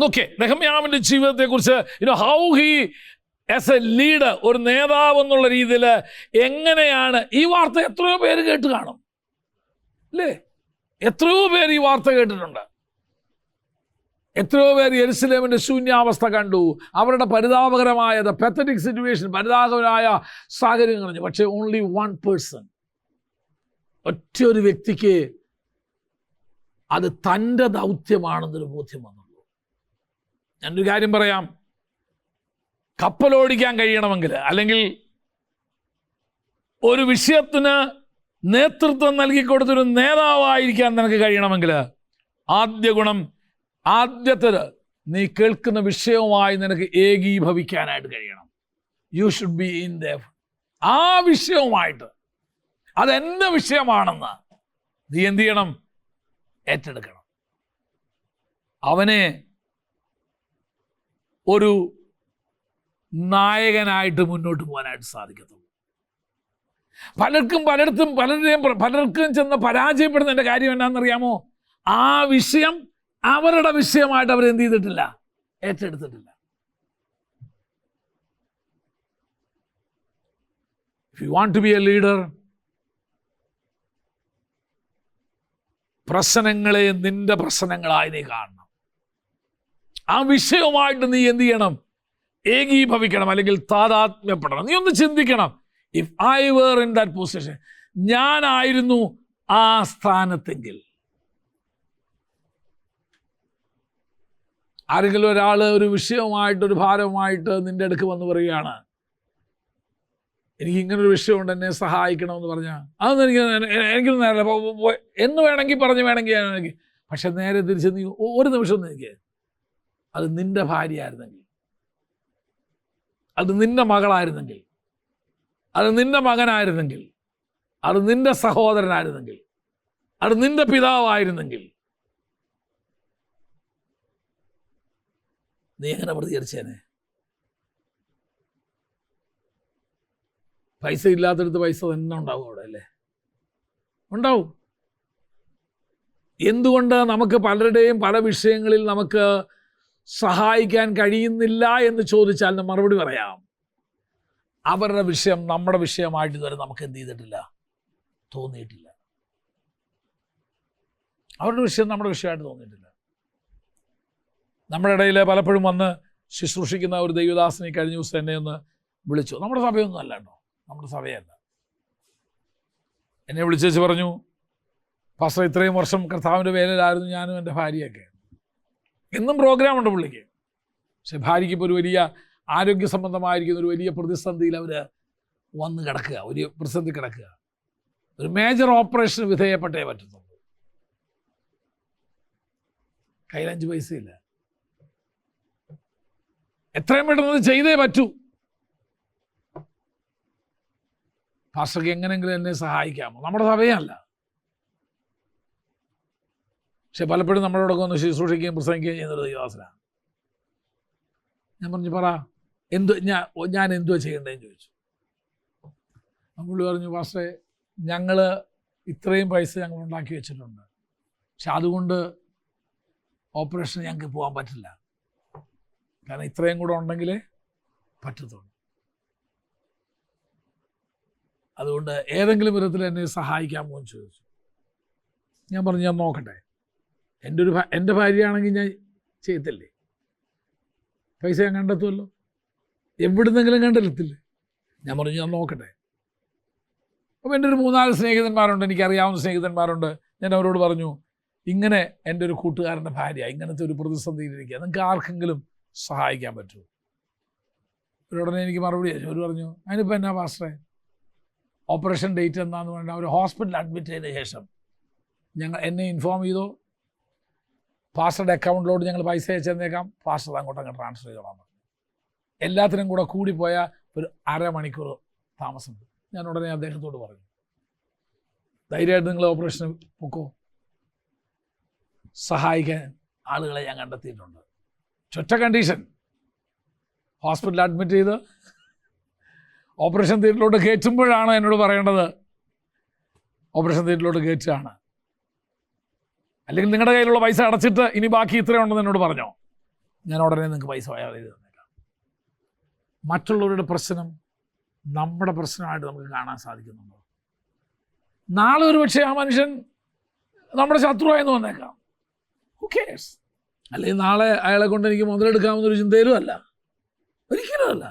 നോക്കേ, നെഹമ്യാവിന്റെ ജീവിതത്തെ കുറിച്ച് how he as A leader, ഒരു നേതാവ് എന്നുള്ള രീതിയിൽ എങ്ങനെയാണ് ഈ വാർത്ത എത്രയോ പേര് കേട്ട് കാണും അല്ലേ? എത്രയോ പേര് ഈ വാർത്ത കേട്ടിട്ടുണ്ട്. എത്രയോ പേർ യെരുശലേമിന്റെ ശൂന്യാവസ്ഥ കണ്ടു, അവരുടെ പരിതാപകരമായ പെത്തറ്റിക് സിറ്റുവേഷൻ, പരിതാപകരമായ സാഹചര്യം പറഞ്ഞു. പക്ഷേ ഓൺലി 1 പേഴ്സൺ, ഒറ്റ ഒരു വ്യക്തിക്ക് അത് തൻ്റെ ദൗത്യമാണെന്നൊരു ബോധ്യം വന്നുള്ളൂ. ഞാനൊരു കാര്യം പറയാം, കപ്പലോടിക്കാൻ കഴിയണമെങ്കിൽ, അല്ലെങ്കിൽ ഒരു വിഷയത്തിന് നേതൃത്വം നൽകിക്കൊടുത്തൊരു നേതാവായിരിക്കാൻ നിനക്ക് കഴിയണമെങ്കിൽ, ആദ്യത്തേത് നീ കേൾക്കുന്ന വിഷയവുമായി നിനക്ക് ഏകീഭവിക്കാനായിട്ട് കഴിയണം. You should be in the ആ വിഷയവുമായിട്ട്, അതെൻ്റെ വിഷയമാണെന്ന് നീ എന്ത് ചെയ്യണം? ഏറ്റെടുക്കണം. അവനെ ഒരു നായകനായിട്ട് മുന്നോട്ട് പോകാനായിട്ട് സാധിക്കത്തുള്ളൂ. പലർക്കും ചെന്ന് പരാജയപ്പെടുന്നതിൻ്റെ കാര്യം എന്നാണെന്നറിയാമോ? ആ വിഷയം അവരുടെ വിഷയമായിട്ട് അവരെന്ത് ചെയ്തിട്ടില്ല? ഏറ്റെടുത്തിട്ടില്ല. If you want to be a leader, പ്രശ്നങ്ങളെ നിന്റെ പ്രശ്നങ്ങളായി നീ കാണണം. ആ വിഷയവുമായിട്ട് നീ എന്ത് ചെയ്യണം? ഏകീഭവിക്കണം, അല്ലെങ്കിൽ താതാത്മ്യപ്പെടണം. നീ ഒന്ന് ചിന്തിക്കണം, if I were in that position, ഞാനായിരുന്നു ആ സ്ഥാനത്തെങ്കിൽ. ആരെങ്കിലും ഒരാൾ ഒരു വിഷയവുമായിട്ട്, ഒരു ഭാരവുമായിട്ട് നിന്റെ അടുക്ക് വന്ന് പറയുകയാണ്, എനിക്ക് ഇങ്ങനൊരു വിഷയമുണ്ട്, എന്നെ സഹായിക്കണമെന്ന് പറഞ്ഞാൽ, അതൊന്നും എനിക്കൊന്നും നേരല്ല എന്ന് വേണമെങ്കിൽ വേണമെങ്കിൽ പക്ഷെ നേരെ തിരിച്ച് നീ ഒരു നിമിഷം എനിക്ക്, അത് നിന്റെ ഭാര്യ ആയിരുന്നെങ്കിൽ, അത് നിന്റെ മകളായിരുന്നെങ്കിൽ, അത് നിന്റെ മകനായിരുന്നെങ്കിൽ, അത് നിന്റെ സഹോദരനായിരുന്നെങ്കിൽ, അത് നിന്റെ പിതാവായിരുന്നെങ്കിൽ നീ എങ്ങനെ പ്രതികരിച്ചേനെ? പൈസ ഇല്ലാത്തടത്ത് പൈസ തന്നെ ഉണ്ടാവും അവിടെ, അല്ലേ? ഉണ്ടാവും. എന്തുകൊണ്ട് നമുക്ക് പലരുടെയും പല വിഷയങ്ങളിൽ നമുക്ക് സഹായിക്കാൻ കഴിയുന്നില്ല എന്ന് ചോദിച്ചാൽ മറുപടി പറയാം. അവരുടെ വിഷയം നമ്മുടെ വിഷയമായിട്ട് ഇതുവരെ നമുക്ക് എന്ത് ചെയ്തിട്ടില്ല, തോന്നിയിട്ടില്ല. അവരുടെ വിഷയം നമ്മുടെ വിഷയമായിട്ട് തോന്നിയിട്ടില്ല. നമ്മുടെ ഇടയിൽ പലപ്പോഴും വന്ന് ശുശ്രൂഷിക്കുന്ന ഒരു ദൈവദാസനെ കഴിഞ്ഞ ദിവസം എന്നെ ഒന്ന് വിളിച്ചു. നമ്മുടെ സഭയൊന്നും അല്ല കേട്ടോ, നമ്മുടെ സഭയല്ല. എന്നെ വിളിച്ചേച്ച് പറഞ്ഞു, പാസ്റ്റർ ഇത്രയും വർഷം കർത്താവിൻ്റെ വേലയിലായിരുന്നു ഞാനും എൻ്റെ ഭാര്യയൊക്കെ. എന്നും പ്രോഗ്രാമുണ്ട് പുള്ളിക്ക്. പക്ഷെ ഭാര്യയ്ക്ക് ഇപ്പോൾ ഒരു വലിയ ആരോഗ്യ സംബന്ധമായിരിക്കുന്ന ഒരു വലിയ പ്രതിസന്ധിയിൽ അവർ വന്ന് കിടക്കുക, ഒരു പ്രതിസന്ധി കിടക്കുക. ഒരു മേജർ ഓപ്പറേഷന് വിധേയപ്പെട്ടേ പറ്റുന്നുള്ളൂ. കയ്യിൽ 5 പൈസയില്ല. എത്രയും പെട്ടെന്ന് ചെയ്തേ പറ്റൂ. പാസ്റ്റർക്ക് എങ്ങനെയെങ്കിലും എന്നെ സഹായിക്കാമോ? നമ്മുടെ സഭയല്ല, പക്ഷെ പലപ്പോഴും നമ്മളോടൊക്കെ ഒന്ന് ശുശ്രൂഷിക്കുകയും പ്രസംഗിക്കുകയും ചെയ്യുന്നൊരു ദൈവദാസനാണ്. ഞാൻ പറഞ്ഞു, പറ ഞാൻ എന്തുവാ ചെയ്യേണ്ടതെന്ന് ചോദിച്ചു. പുള്ളി പറഞ്ഞു, പാസ്റ്ററെ ഞങ്ങൾ ഇത്രയും പൈസ ഞങ്ങൾ ഉണ്ടാക്കി വെച്ചിട്ടുണ്ട്, പക്ഷെ അതുകൊണ്ട് ഓപ്പറേഷൻ ഞങ്ങൾക്ക് പോകാൻ പറ്റില്ല. കാരണം ഇത്രയും കൂടെ ഉണ്ടെങ്കിലേ പറ്റത്തുള്ളൂ. അതുകൊണ്ട് ഏതെങ്കിലും വിധത്തിൽ എന്നെ സഹായിക്കാമോ എന്ന് ചോദിച്ചു. ഞാൻ പറഞ്ഞു, ഞാൻ നോക്കട്ടെ. എൻ്റെ ഭാര്യയാണെങ്കിൽ ഞാൻ ചെയ്യത്തില്ലേ? പൈസ ഞാൻ കണ്ടെത്തുമല്ലോ, എവിടുന്നെങ്കിലും കണ്ടെത്തില്ലേ? ഞാൻ പറഞ്ഞു, ഞാൻ നോക്കട്ടെ. അപ്പം എൻ്റെ ഒരു 3-4 സ്നേഹിതന്മാരുണ്ട്, എനിക്കറിയാവുന്ന സ്നേഹിതന്മാരുണ്ട്. ഞാൻ അവരോട് പറഞ്ഞു, ഇങ്ങനെ എൻ്റെ ഒരു കൂട്ടുകാരൻ്റെ ഭാര്യ ഇങ്ങനത്തെ ഒരു പ്രതിസന്ധിയിലിരിക്കുക, നിങ്ങൾക്ക് ആർക്കെങ്കിലും സഹായിക്കാൻ പറ്റുമോ? ഉടനെ എനിക്ക് മറുപടി അയച്ചു. അവർ പറഞ്ഞു, അതിനിപ്പോൾ എന്നാ പാസ്റ്ററെ, ഓപ്പറേഷൻ ഡേറ്റ് എന്താണെന്ന് പറഞ്ഞാൽ അവർ ഹോസ്പിറ്റലിൽ അഡ്മിറ്റ് ചെയ്ത ശേഷം എന്നെ ഇൻഫോം ചെയ്തു, പാസ്റ്ററുടെ അക്കൗണ്ടിലോട്ട് ഞങ്ങൾ പൈസ അയച്ചേക്കാം, പാസ്റ്റർ അങ്ങോട്ടങ്ങ് ട്രാൻസ്ഫർ ചെയ്തോളാം. എല്ലാത്തിനും കൂടെ കൂടിപ്പോയാൽ ഒരു 1/2 മണിക്കൂർ താമസമുണ്ട്. ഞാൻ ഉടനെ അദ്ദേഹത്തോട് പറഞ്ഞു, ധൈര്യമായിട്ട് നിങ്ങൾ ഓപ്പറേഷന് പൊക്കോ, സഹായിക്കാൻ ആളുകളെ ഞാൻ കണ്ടെത്തിയിട്ടുണ്ട്. ഒറ്റ കണ്ടീഷൻ, ഹോസ്പിറ്റലിൽ അഡ്മിറ്റ് ചെയ്ത് ഓപ്പറേഷൻ തിയേറ്ററിലോട്ട് കയറ്റുമ്പോഴാണ് എന്നോട് പറയേണ്ടത് ഓപ്പറേഷൻ തിയേറ്ററിലോട്ട് കയറ്റുകയാണ്, അല്ലെങ്കിൽ നിങ്ങളുടെ കയ്യിലുള്ള പൈസ അടച്ചിട്ട് ഇനി ബാക്കി ഇത്രയുണ്ടെന്ന് എന്നോട് പറഞ്ഞോ, ഞാൻ ഉടനെ നിങ്ങൾക്ക് പൈസ വയർ ചെയ്ത് തന്നേക്കാം. മറ്റുള്ളവരുടെ പ്രശ്നം നമ്മുടെ പ്രശ്നമായിട്ട് നമുക്ക് കാണാൻ സാധിക്കുന്നുണ്ടോ? നാളെ ഒരു പക്ഷേ ആ മനുഷ്യൻ നമ്മുടെ ശത്രുവായെന്ന് വന്നേക്കാം. Who curse? അല്ലെങ്കിൽ നാളെ അയാളെ കൊണ്ട് എനിക്ക് മുതലെടുക്കാമെന്നൊരു ചിന്തയിലും അല്ല, ഒരിക്കലും അല്ല.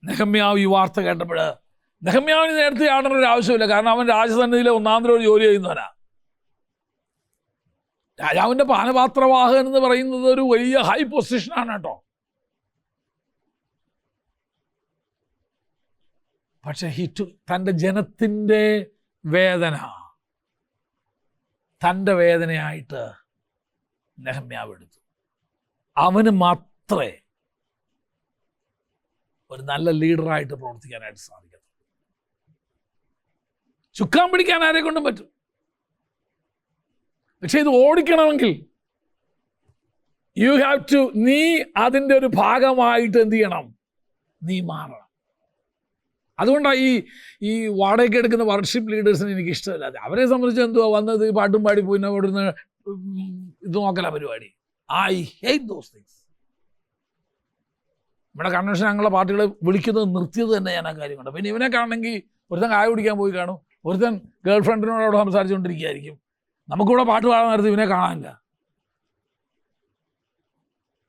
നെഹമ്യാവ് ഈ വാർത്ത കേട്ടപ്പോൾ നെഹമ്യാവിന് നേരത്തെ ആടേണ്ട ഒരു ആവശ്യമില്ല. കാരണം അവൻ രാജസന്നിധിയിലെ 1-ാം തരം ജോലി ചെയ്യുന്നവനാ. രാജാവിൻ്റെ പാനപാത്രവാഹകൻ എന്ന് പറയുന്നത് ഒരു വലിയ ഹൈ പൊസിഷനാണ് കേട്ടോ. പക്ഷെ തൻ്റെ ജനത്തിൻ്റെ വേദന തൻ്റെ വേദനയായിട്ട് നെഹമ്യാവ് എടുത്തു. അവന് മാത്രമേ ഒരു നല്ല ലീഡറായിട്ട് പ്രവർത്തിക്കാനായിട്ട് സാധിക്കത്തുള്ളൂ. ചുക്കാൻ പിടിക്കാൻ ആരെ കൊണ്ടും പറ്റും. പക്ഷെ ഇത് ഓടിക്കണമെങ്കിൽ നീ അതിൻ്റെ ഒരു ഭാഗമായിട്ട് എന്ത് ചെയ്യണം? നീ മാറണം. അതുകൊണ്ടാണ് ഈ വാടകയ്ക്ക് എടുക്കുന്ന വർഷിപ്പ് ലീഡേഴ്സിന് എനിക്ക് ഇഷ്ടമല്ല. അവരെ സംബന്ധിച്ച് എന്തുവാ വന്നത് പാട്ടും പാടി പോയി അവിടുന്ന് ഇത് നോക്കല പരിപാടി. I hate those things. നമ്മുടെ കൺവെൻഷൻ ഞങ്ങളെ പാർട്ടികളെ വിളിക്കുന്നത് നിർത്തിയത് തന്നെ ഞാൻ ആ കാര്യം കൊണ്ട്. പിന്നെ ഇവനെ കാണണമെങ്കിൽ ഒരുത്തൻ കായ കുടിക്കാൻ പോയി കാണും, ഒരുത്തൻ ഗേൾ ഫ്രണ്ടിനോട് അവിടെ സംസാരിച്ചുകൊണ്ടിരിക്കുകയായിരിക്കും. നമുക്കിവിടെ പാട്ട് പാടാൻ നേരത്ത് ഇവനെ കാണാനില്ല.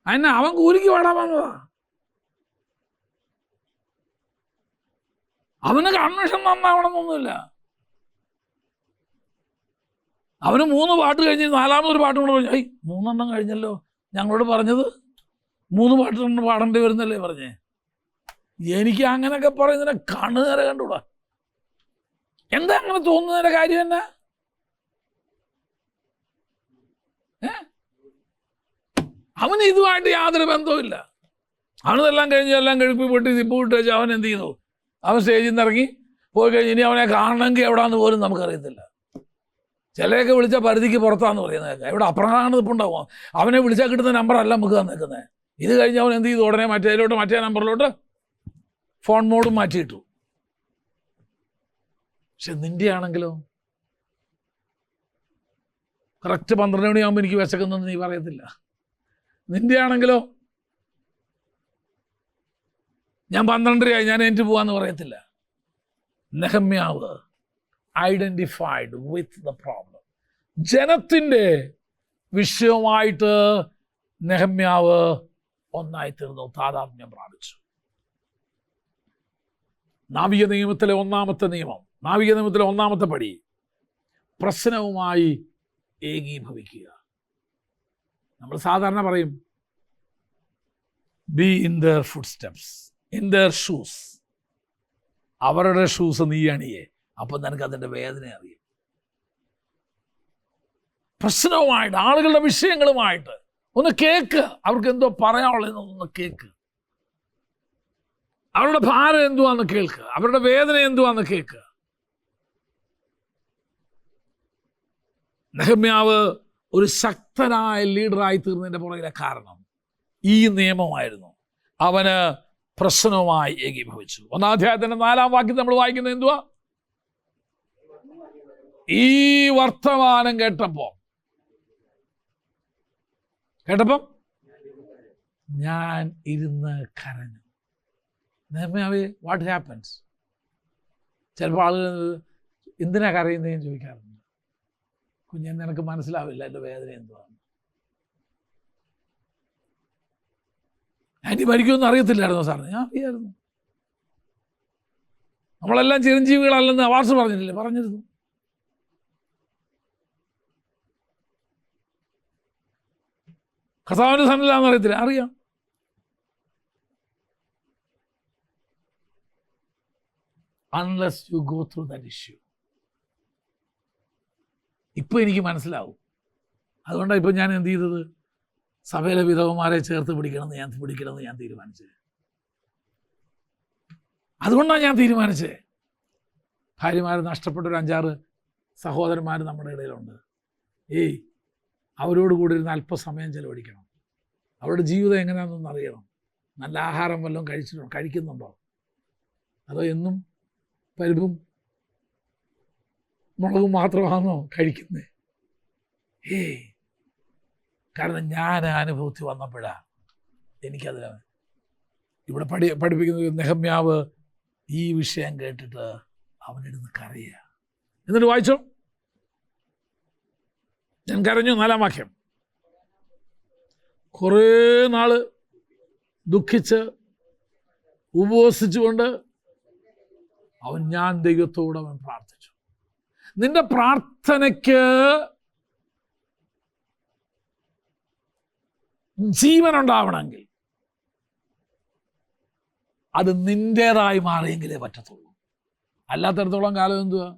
അതിനെ അവൻ കൂലിക്ക് പാടാൻ വന്നതാ. അവന് കൺവെൻഷൻ നന്നാവണമെന്നൊന്നുമില്ല. അവന് 3 പാട്ട് കഴിഞ്ഞ് 4-മതൊരു പാട്ടും കൂടെ പറഞ്ഞു. 3 എണ്ണം കഴിഞ്ഞല്ലോ, ഞങ്ങളോട് പറഞ്ഞത് 3 പാട്ട് പാടേണ്ടി വരുന്നല്ലേ പറഞ്ഞേ. എനിക്ക് അങ്ങനെയൊക്കെ പറയുന്നതിനെ കണ്ണുനേരെ കണ്ടുകൂടാ. എന്താ അങ്ങനെ തോന്നുന്നതിൻ്റെ കാര്യം എന്നാ? അവന് ഇതുമായിട്ട് യാതൊരു ബന്ധവുമില്ല. അവനതെല്ലാം കഴിഞ്ഞ് എല്ലാം കഴിപ്പി പൊട്ടി സിപ്പ് വിട്ട് വെച്ച് അവൻ എന്ത് ചെയ്തു? അവൻ സ്റ്റേജിൽ നിന്ന് ഇറങ്ങി പോയി കഴിഞ്ഞ് ഇനി അവനെ കാണണമെങ്കിൽ എവിടാന്ന് പോലും നമുക്കറിയത്തില്ല. ചിലയൊക്കെ വിളിച്ചാൽ പരിധിക്ക് പുറത്താന്ന് പറയുന്നത്. എവിടെ അപ്രകാരം നിൽപ്പുണ്ടാവും. അവനെ വിളിച്ചാൽ കിട്ടുന്ന നമ്പറല്ല നമുക്ക് തന്നേക്കുന്നത്. ഇത് കഴിഞ്ഞ് അവൻ എന്ത് ചെയ്തു? ഉടനെ മറ്റേ നമ്പറിലോട്ട് ഫോൺ മോഡും മാറ്റിയിട്ടു. പക്ഷെ നിന്റെ ആണെങ്കിലോ കറക്റ്റ് 12 മണിയാകുമ്പോൾ എനിക്ക് വിശക്കുന്നെന്ന് നീ പറയത്തില്ല. നിന്റെ ആണെങ്കിലോ ഞാൻ 12:30 ഞാൻ എനിക്ക് പോകാമെന്ന് പറയത്തില്ല. നെഹമ്യാവ് ഐഡന്റിഫൈഡ് വിത്ത് ദ പ്രോബ്ലം. ജനത്തിൻ്റെ വിഷയവുമായിട്ട് നെഹമ്യാവ് ഒന്നായിത്തീർന്നു, താതാത്മ്യം പ്രാപിച്ചു. നാവിക നിയമത്തിലെ ഒന്നാമത്തെ നിയമം, നാവിക നിയമത്തിലെ ഒന്നാമത്തെ പടി പ്രശ്നവുമായി ഏകീഭവിക്കുക. നമ്മൾ സാധാരണ പറയും be in there food steps, in there shoes. അവരുടെ ഷൂസ് നീ അണിയേ, അപ്പം നിനക്ക് അതിൻ്റെ വേദന അറിയും. പ്രശ്നവുമായിട്ട്, ആളുകളുടെ വിഷയങ്ങളുമായിട്ട് ഒന്ന് കേക്ക്. അവർക്ക് എന്തോ പറയാനുള്ളതെന്നൊന്ന് കേക്ക്. അവരുടെ ഭാരം എന്തുവാന്ന് കേൾക്ക്. അവരുടെ വേദന എന്തുവാന്ന് കേൾക്ക്. നെഹമ്യാവ് ഒരു ശക്തനായ ലീഡറായി തീർന്നതിൻ്റെ പുറകിലെ കാരണം ഈ നിയമമായിരുന്നു. അവന് പ്രശ്നവുമായി ഏകീഭവിച്ചു. 1-ാം അധ്യായത്തിന്റെ 4-ാം വാക്യം നമ്മൾ വായിക്കുന്നത് എന്തുവാ? ഈ വർത്തമാനം കേട്ടപ്പം ഞാൻ ഇരുന്ന് കരഞ്ഞു. നെഹമ്യാവേ, വാട്ട് ഹാപ്പൻസ്? ചിലപ്പോൾ ആളുകൾ എന്തിനാ കരയുന്നതെന്ന് ചോദിക്കാറുണ്ട്. കുഞ്ഞെ, നിനക്ക് മനസ്സിലാവില്ല എൻ്റെ വേദന എന്തുവാണ്. ആൻറ്റി മരിക്കുമെന്ന് അറിയത്തില്ലായിരുന്നോ സാറിന്? ഞാൻ അറിയായിരുന്നു. നമ്മളെല്ലാം ചിരഞ്ജീവികളല്ലെന്ന് അവാർസ് പറഞ്ഞിട്ടില്ലേ? പറഞ്ഞിരുന്നു. കർത്താവിൻ്റെ സന്നിധിയിലാണെന്ന് അറിയത്തില്ല? അറിയാം. Unless you go through that issue. ഇപ്പം എനിക്ക് മനസ്സിലാവും. അതുകൊണ്ടാണ് ഇപ്പം ഞാൻ എന്ത് ചെയ്തത്? സഭയിലെ വിധവന്മാരെ ചേർത്ത് പിടിക്കണമെന്ന് ഞാൻ തീരുമാനിച്ചത്. അതുകൊണ്ടാണ് ഞാൻ തീരുമാനിച്ചത്. ഭാര്യമാർ നഷ്ടപ്പെട്ട ഒരു 5-6 സഹോദരന്മാർ നമ്മുടെ ഇടയിലുണ്ട്. അവരോട് കൂടി ഇരുന്ന് അല്പസമയം ചെലവഴിക്കണം. അവരുടെ ജീവിതം എങ്ങനെയാണെന്നൊന്ന് അറിയണം. നല്ല ആഹാരം വല്ലതും കഴിക്കുന്നുണ്ടോ? അതോ എന്നും പരിപ്പും മുളകും മാത്രമാണോ കഴിക്കുന്നത്? കാരണം ഞാൻ അനുഭവത്തിൽ വന്നപ്പോഴാണ് എനിക്കതിന് ഇവിടെ പഠിപ്പിക്കുന്ന നെഹമ്യാവ് ഈ വിഷയം കേട്ടിട്ട് അവനിരുന്ന് കരയുക. എന്നിട്ട് വായിച്ചോ, ഞാൻ കരഞ്ഞു. 4-ാം വാക്യം. കുറേ നാള് ദുഃഖിച്ച് ഉപവസിച്ചുകൊണ്ട് ഞാൻ ദൈവത്തോട് പ്രാർത്ഥിച്ചു. നിന്റെ പ്രാർത്ഥനയ്ക്ക് ജീവനുണ്ടാവണമെങ്കിൽ അത് നിന്റേതായി മാറിയെങ്കിലേ പറ്റത്തുള്ളൂ. അല്ലാത്തടത്തോളം കാലം എന്തുവാ?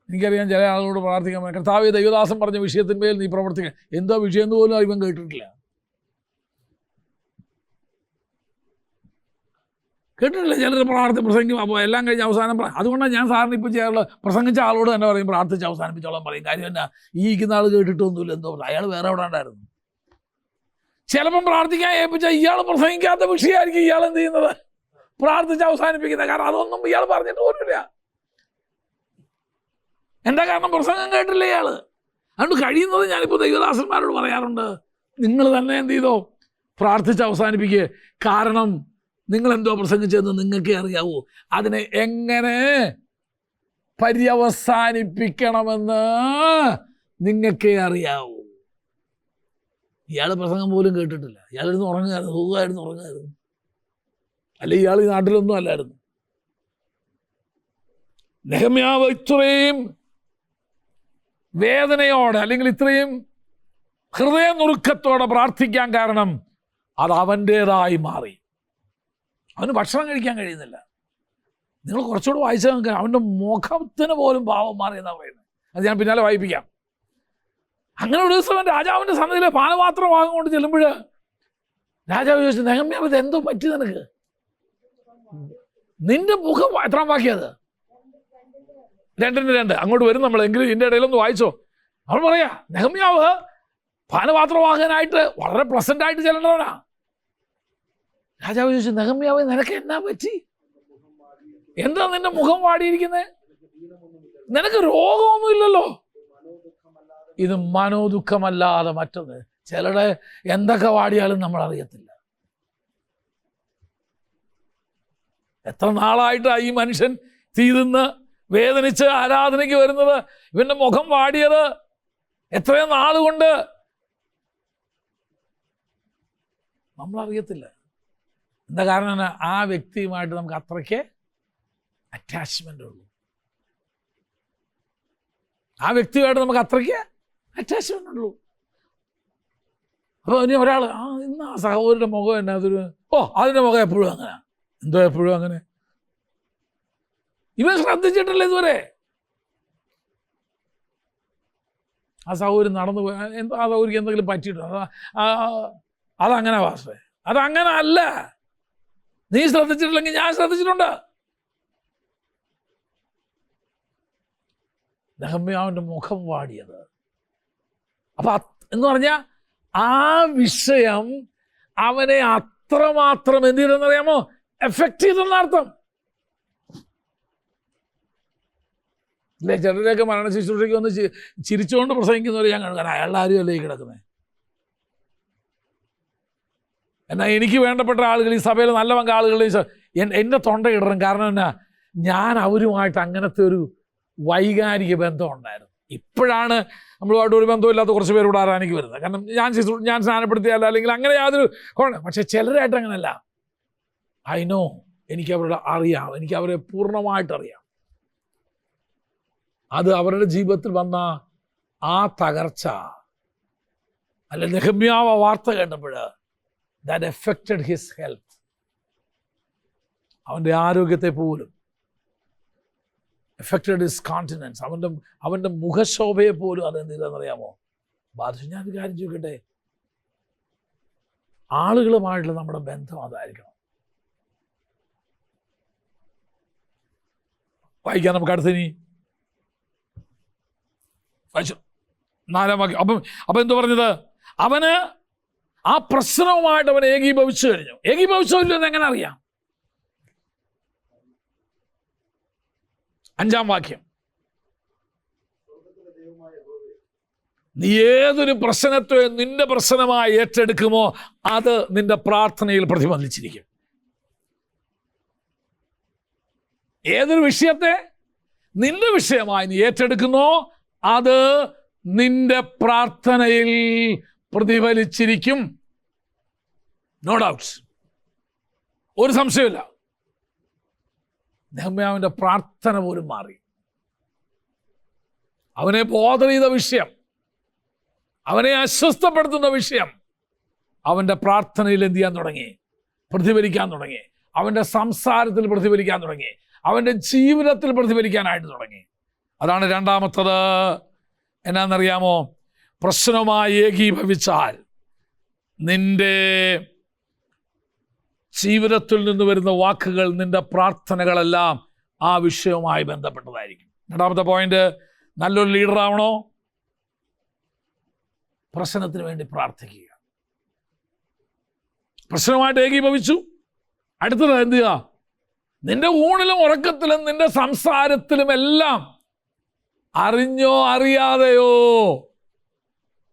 എനിക്കറിയാം ചില ആളുകളോട് പ്രാർത്ഥിക്കാൻ പറ്റും. കർത്താവേ, ദൈവദാസൻ പറഞ്ഞ വിഷയത്തിന്മേൽ നീ പ്രവർത്തിക്കുക. എന്തോ വിഷയം എന്ന് പോലും ഇവൻ കേട്ടിട്ടില്ല. ചിലർ പ്രസംഗിക്കും. അപ്പോൾ എല്ലാം കഴിഞ്ഞ് അവസാനം അതുകൊണ്ടാണ് ഞാൻ സാറിന് ഇപ്പം ചെയ്യാറുള്ള പ്രസംഗിച്ച ആളോട് തന്നെ പറയും പ്രാർത്ഥിച്ച് അവസാനിപ്പിച്ചോളാം പറയും. കാര്യം എന്നാ, ഈ ഇരിക്കുന്ന ആൾ കേട്ടിട്ടൊന്നുമില്ല. എന്തോ അയാൾ വേറെ എവിടെ ഉണ്ടായിരുന്നു. ചിലപ്പം പ്രാർത്ഥിക്കാൻ ഏൽപ്പിച്ചാൽ ഇയാൾ പ്രസംഗിക്കാത്ത വിഷയമായിരിക്കും ഇയാൾ എന്ത് ചെയ്യുന്നത്? പ്രാർത്ഥിച്ച് അവസാനിപ്പിക്കുന്നത്. കാരണം അതൊന്നും ഇയാൾ പറഞ്ഞിട്ട് പോലുമില്ല. എന്താ കാരണം? പ്രസംഗം കേട്ടില്ല ഇയാൾ. അതുകൊണ്ട് കഴിയുന്നത് ഞാനിപ്പോൾ ദൈവദാസന്മാരോട് പറയാറുണ്ട്, നിങ്ങൾ തന്നെ എന്ത് ചെയ്തോ? പ്രാർത്ഥിച്ച് അവസാനിപ്പിക്കുക. കാരണം നിങ്ങളെന്തോ പ്രസംഗിച്ചതെന്ന് നിങ്ങൾക്കേ അറിയാവൂ. അതിനെ എങ്ങനെ പര്യവസാനിപ്പിക്കണമെന്ന് നിങ്ങൾക്കേ അറിയാവൂ. ഇയാൾ പ്രസംഗം പോലും കേട്ടിട്ടില്ല. ഇയാളിരുന്ന് ഉറങ്ങുമായിരുന്നു, സുഖമായിരുന്നു ഉറങ്ങുമായിരുന്നു. അല്ലെ ഇയാൾ ഈ നാട്ടിലൊന്നും അല്ലായിരുന്നു. നെഹമ്യാവ് ഇത്രയും വേദനയോടെ അല്ലെങ്കിൽ ഇത്രയും ഹൃദയനുറുക്കത്തോടെ പ്രാർത്ഥിക്കാൻ കാരണം അത് അവൻ്റേതായി മാറി. അവന് ഭക്ഷണം കഴിക്കാൻ കഴിയുന്നില്ല. നിങ്ങൾ കുറച്ചുകൂടെ വായിച്ചാൽ നോക്കുക, അവൻ്റെ മുഖത്തിന് പോലും ഭാവം മാറിയെന്നാണ് പറയുന്നത്. അത് ഞാൻ പിന്നാലെ വായിപ്പിക്കാം. അങ്ങനെ ഒരു ദിവസം രാജാവിൻ്റെ സന്നിധിയിലെ പാനപാത്രം വാങ്ങിക്കൊണ്ട് ചെല്ലുമ്പോൾ രാജാവ് ചോദിച്ചു, നെഹമ്യാവ് ഇത് എന്തോ പറ്റി നിനക്ക്? നിന്റെ മുഖം എത്രാം വാക്യത്? 2:2. അങ്ങോട്ട് വരും നമ്മൾ, എങ്കിലും ഇതിൻ്റെ ഇടയിലൊന്ന് വായിച്ചോ. അവൾ പറയാ, നെഹമ്യാവ് പാനപാത്രവാഹകനായിട്ട് വളരെ പ്ലസന്റ് ആയിട്ട് ചെല്ലേണ്ടവനാ. രാജാവ് ചോദിച്ചു, നെഹമ്യാവ് നിനക്ക് എന്നാ പറ്റി? എന്താ നിന്റെ മുഖം വാടിയിരിക്കുന്നത്? നിനക്ക് രോഗമൊന്നുമില്ലല്ലോ. ഇത് മനോദുഃഖമല്ലാതെ മറ്റൊന്ന്. ചിലരുടെ എന്തൊക്കെ വാടിയാലും നമ്മൾ അറിയത്തില്ല. എത്ര നാളായിട്ടാണ് ഈ മനുഷ്യൻ തീരുന്ന് വേദനിച്ച് ആരാധനയ്ക്ക് വരുന്നത്? ഇവന്റെ മുഖം വാടിയത് എത്രയും നാളുകൊണ്ട് നമ്മളറിയത്തില്ല. എന്താ കാരണം? ആ വ്യക്തിയുമായിട്ട് നമുക്ക് അത്രയ്ക്ക് അറ്റാച്ച്മെന്റ് ഉള്ളൂ. ആ വ്യക്തിയുമായിട്ട് നമുക്ക് അത്രയ്ക്ക് അറ്റാച്ച്മെന്റ് ഉള്ളൂ. അപ്പോൾ ഇനി ഒരാൾ ഇന്ന് ആ സഹോദരൻ്റെ മുഖം എന്നാ അതൊരു അതിൻ്റെ മുഖം എപ്പോഴും അങ്ങനെ, എന്തോ എപ്പോഴും അങ്ങനെ. ഇവൻ ശ്രദ്ധിച്ചിട്ടില്ല ഇതുവരെ. ആ സഹോദരൻ നടന്നു പോയി, എന്തോ ആ സഹോദരിക്ക് എന്തെങ്കിലും പറ്റിയിട്ടുണ്ട്, അതങ്ങനെ വാസേ, അതങ്ങനെ അല്ല. നീ ശ്രദ്ധിച്ചിട്ടില്ലെങ്കിൽ ഞാൻ ശ്രദ്ധിച്ചിട്ടുണ്ട്. നെഹമ്യാവിൻ്റെ മുഖം വാടിയത്. അപ്പൊ എന്ന് പറഞ്ഞാൽ ആ വിഷയം അവനെ അത്രമാത്രം എന്ത് ചെയ്തെന്നറിയാമോ? എഫക്റ്റ് ചെയ്തെന്നർത്ഥം. അല്ലേ, ചിലരൊക്കെ മരണ ശുശ്രൂഷയ്ക്ക് വന്ന് ചിരിച്ചുകൊണ്ട് പ്രസംഗിക്കുന്നവരെ ഞാൻ കാണും. അയാളുടെ ആരും അല്ലേ ഈ കിടക്കുന്നത്. എന്നാൽ എനിക്ക് വേണ്ടപ്പെട്ട ആളുകൾ, ഈ സഭയിൽ നല്ല പങ്ക ആളുകൾ എൻ്റെ തൊണ്ട ഇടണം. കാരണം എന്നാ, ഞാൻ അവരുമായിട്ട് അങ്ങനത്തെ ഒരു വൈകാരിക ബന്ധം ഉണ്ടായിരുന്നു. ഇപ്പോഴാണ് നമ്മളുമായിട്ട് ഒരു ബന്ധമില്ലാത്ത കുറച്ച് പേര് ഇവിടെ ആരാനിക്ക് വരുന്നത്. കാരണം ഞാൻ സ്നാനപ്പെടുത്തിയല്ല, അല്ലെങ്കിൽ അങ്ങനെ യാതൊരു കുഴപ്പം. പക്ഷെ ചിലരായിട്ട് അങ്ങനെയല്ല. ഐ നോ, എനിക്ക് അവരുടെ അറിയാം, എനിക്ക് അവരെ പൂർണ്ണമായിട്ടറിയാം. അത് അവരുടെ ജീവിതത്തിൽ വന്ന ആ തകർച്ച, അല്ല നെഹമ്യാവ് വാർത്ത കേട്ടപ്പോൾ that affected his health, അവൻ്റെ ആരോഗ്യത്തെ പോലും, affected his countenance, അവൻ്റെ മുഖശോഭയെ പോലും അതെന്തില്ലെന്നറിയാമോ ബാധിച്ചു. ഞാനൊരു കാര്യം ചോദിക്കട്ടെ, ആളുകളുമായിട്ടുള്ള നമ്മുടെ ബന്ധം അതായിരിക്കണം. വായിക്കാം നമുക്ക് അടുത്തിനി വായിച്ചു 4-ാം വാക്യം. അപ്പം എന്തു പറഞ്ഞത്? അവന് ആ പ്രശ്നവുമായിട്ട് അവൻ ഏകീഭവിച്ചു കഴിഞ്ഞു. ഏകീഭവിച്ചോ ഇല്ലെന്ന് എങ്ങനെ അറിയാം? 5-ാം വാക്യം. നീ ഏതൊരു പ്രശ്നത്തെ നിന്റെ പ്രശ്നമായി ഏറ്റെടുക്കുമോ അത് നിന്റെ പ്രാർത്ഥനയിൽ പ്രതിഫലിച്ചിരിക്കും. ഏതൊരു വിഷയത്തെ നിന്റെ വിഷയമായി നീ ഏറ്റെടുക്കുന്നോ അത് നിന്റെ പ്രാർത്ഥനയിൽ പ്രതിഫലിച്ചിരിക്കും. നോ ഡൗട്ട്സ്, ഒരു സംശയമില്ല. നെഹമ്യാവിൻ്റെ പ്രാർത്ഥന പോലും മാറി. അവനെ ബോധർ ചെയ്ത വിഷയം, അവനെ അസ്വസ്ഥപ്പെടുത്തുന്ന വിഷയം അവൻ്റെ പ്രാർത്ഥനയിൽ എന്ത് ചെയ്യാൻ തുടങ്ങി? പ്രതിഫലിക്കാൻ തുടങ്ങി. അവൻ്റെ സംസാരത്തിൽ പ്രതിഫലിക്കാൻ തുടങ്ങി. അവൻ്റെ ജീവിതത്തിൽ പ്രതിഫലിക്കാനായിട്ട് തുടങ്ങി. അതാണ് രണ്ടാമത്തത്. എന്നാന്നറിയാമോ? പ്രശ്നവുമായി ഏകീഭവിച്ചാൽ നിന്റെ ജീവിതത്തിൽ നിന്ന് വരുന്ന വാക്കുകൾ, നിന്റെ പ്രാർത്ഥനകളെല്ലാം ആ വിഷയവുമായി ബന്ധപ്പെട്ടതായിരിക്കും. രണ്ടാമത്തെ പോയിന്റ്, നല്ലൊരു ലീഡർ ആവണോ? പ്രശ്നത്തിന് വേണ്ടി പ്രാർത്ഥിക്കുക. പ്രശ്നമായിട്ട് ഏകീഭവിച്ചു. അടുത്തത് എന്ത് ചെയ്യുക? നിന്റെ ഊണിലും ഉറക്കത്തിലും നിന്റെ സംസാരത്തിലും എല്ലാം അറിഞ്ഞോ അറിയാതെയോ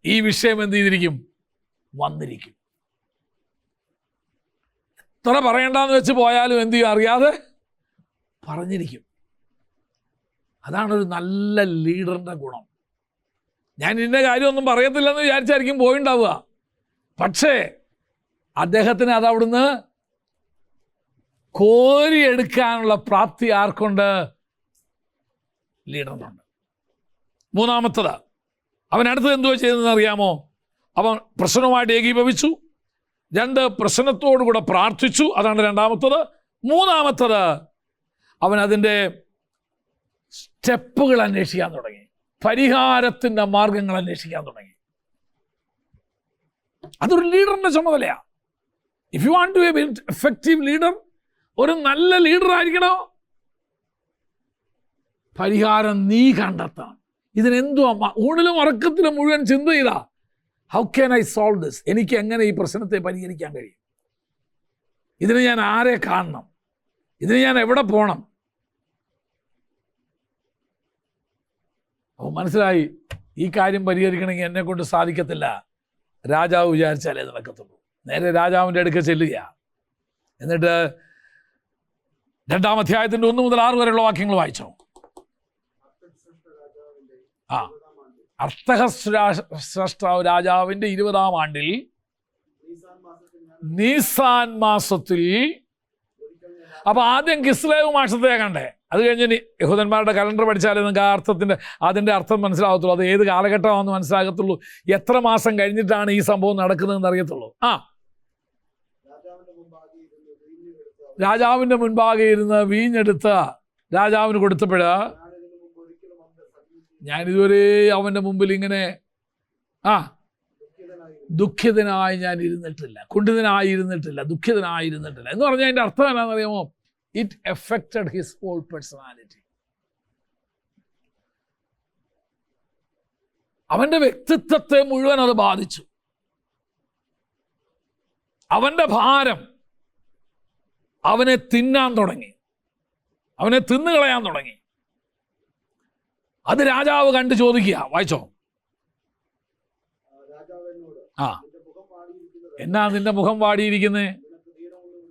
ഈ വിഷയം എന്ത് ചെയ്തിരിക്കും? വന്നിരിക്കും. എത്ര പറയണ്ടെന്ന് വെച്ച് പോയാലും എന്ത് ചെയ്യും? അറിയാതെ പറഞ്ഞിരിക്കും. അതാണൊരു നല്ല ലീഡറിൻ്റെ ഗുണം. ഞാൻ ഇന്ന കാര്യമൊന്നും പറയത്തില്ലെന്ന് വിചാരിച്ചായിരിക്കും പോയിണ്ടാവുക. പക്ഷേ അദ്ദേഹത്തിന് അതവിടുന്ന് കോരിയെടുക്കാനുള്ള പ്രാപ്തി ആർക്കുണ്ട്? ലീഡറിനുണ്ട്. മൂന്നാമത്തത്, അവൻ അടുത്തത് എന്തുവാ ചെയ്തതെന്ന് അറിയാമോ? അവൻ പ്രശ്നവുമായിട്ട് ഏകീഭവിച്ചു. 2, പ്രശ്നത്തോടുകൂടെ പ്രാർത്ഥിച്ചു. അതാണ് രണ്ടാമത്തത്. മൂന്നാമത്തത്, അവൻ അതിൻ്റെ സ്റ്റെപ്പുകൾ അന്വേഷിക്കാൻ തുടങ്ങി. പരിഹാരത്തിൻ്റെ മാർഗങ്ങൾ അന്വേഷിക്കാൻ തുടങ്ങി. അതൊരു ലീഡറിൻ്റെ ചുമതലയാണ്. If you want to be a effective leader, ഒരു നല്ല ലീഡർ ആയിരിക്കണോ, പരിഹാരം നീ കണ്ടെത്താം. ഇതിനെന്തുവാ ഊണിലും ഉറക്കത്തിലും മുഴുവൻ ചിന്ത ചെയ്താ, how can I solve this? എനിക്ക് എങ്ങനെ ഈ പ്രശ്നത്തെ പരിഹരിക്കാൻ കഴിയും? ഇതിന് ഞാൻ ആരെ കാണണം? ഇതിന് ഞാൻ എവിടെ പോകണം? അപ്പോൾ മനസ്സിലായി, ഈ കാര്യം പരിഹരിക്കണമെങ്കിൽ എന്നെ കൊണ്ട് സാധിക്കത്തില്ല, രാജാവ് വിചാരിച്ചാലേ നടക്കത്തുള്ളൂ. നേരെ രാജാവിൻ്റെ അടുക്കൽ ചെല്ലുക. എന്നിട്ട് 2-ാം അധ്യായത്തിൻ്റെ 1 മുതൽ 6 വരെയുള്ള വാക്യങ്ങൾ വായിച്ചോ. അർത്ഥഹസ്രാഷ്ട്രാവ് രാജാവിൻ്റെ 20-ാം ആണ്ടിൽ നീസാൻ മാസത്തിൽ. അപ്പൊ ആദ്യം കിസ്ലേവ് മാസത്തെ കണ്ടേ, അത് കഴിഞ്ഞ് യഹൂദന്മാരുടെ കലണ്ടർ പഠിച്ചാലേ നിങ്ങൾക്ക് അതിൻ്റെ അർത്ഥം മനസ്സിലാകത്തുള്ളൂ. അത് ഏത് കാലഘട്ടമാണെന്ന് മനസ്സിലാകത്തുള്ളൂ. എത്ര മാസം കഴിഞ്ഞിട്ടാണ് ഈ സംഭവം നടക്കുന്നതെന്ന് അറിയത്തുള്ളൂ. രാജാവിൻ്റെ മുൻപാകെ ഇരുന്ന് വീഞ്ഞെടുത്ത രാജാവിന് കൊടുത്തപ്പോഴ്, ഞാനിതുവരെ അവൻ്റെ മുമ്പിൽ ഇങ്ങനെ ദുഃഖിതനായി ഞാൻ ഇരുന്നിട്ടില്ല, കുണ്ഠിതനായിരുന്നിട്ടില്ല, ദുഃഖിതനായിരുന്നിട്ടില്ല എന്ന് പറഞ്ഞാൽ അതിൻ്റെ അർത്ഥം എന്നാണെന്നറിയാമോ? It affected his whole personality. അവൻ്റെ വ്യക്തിത്വത്തെ മുഴുവൻ അത് ബാധിച്ചു. അവൻ്റെ ഭാരം അവനെ തിന്നാൻ തുടങ്ങി, അവനെ തിന്നുകളയാൻ തുടങ്ങി. അത് രാജാവ് കണ്ട് ചോദിക്കുക. വായിച്ചോ. എന്നാ നിന്റെ മുഖം വാടിയിരിക്കുന്നേ?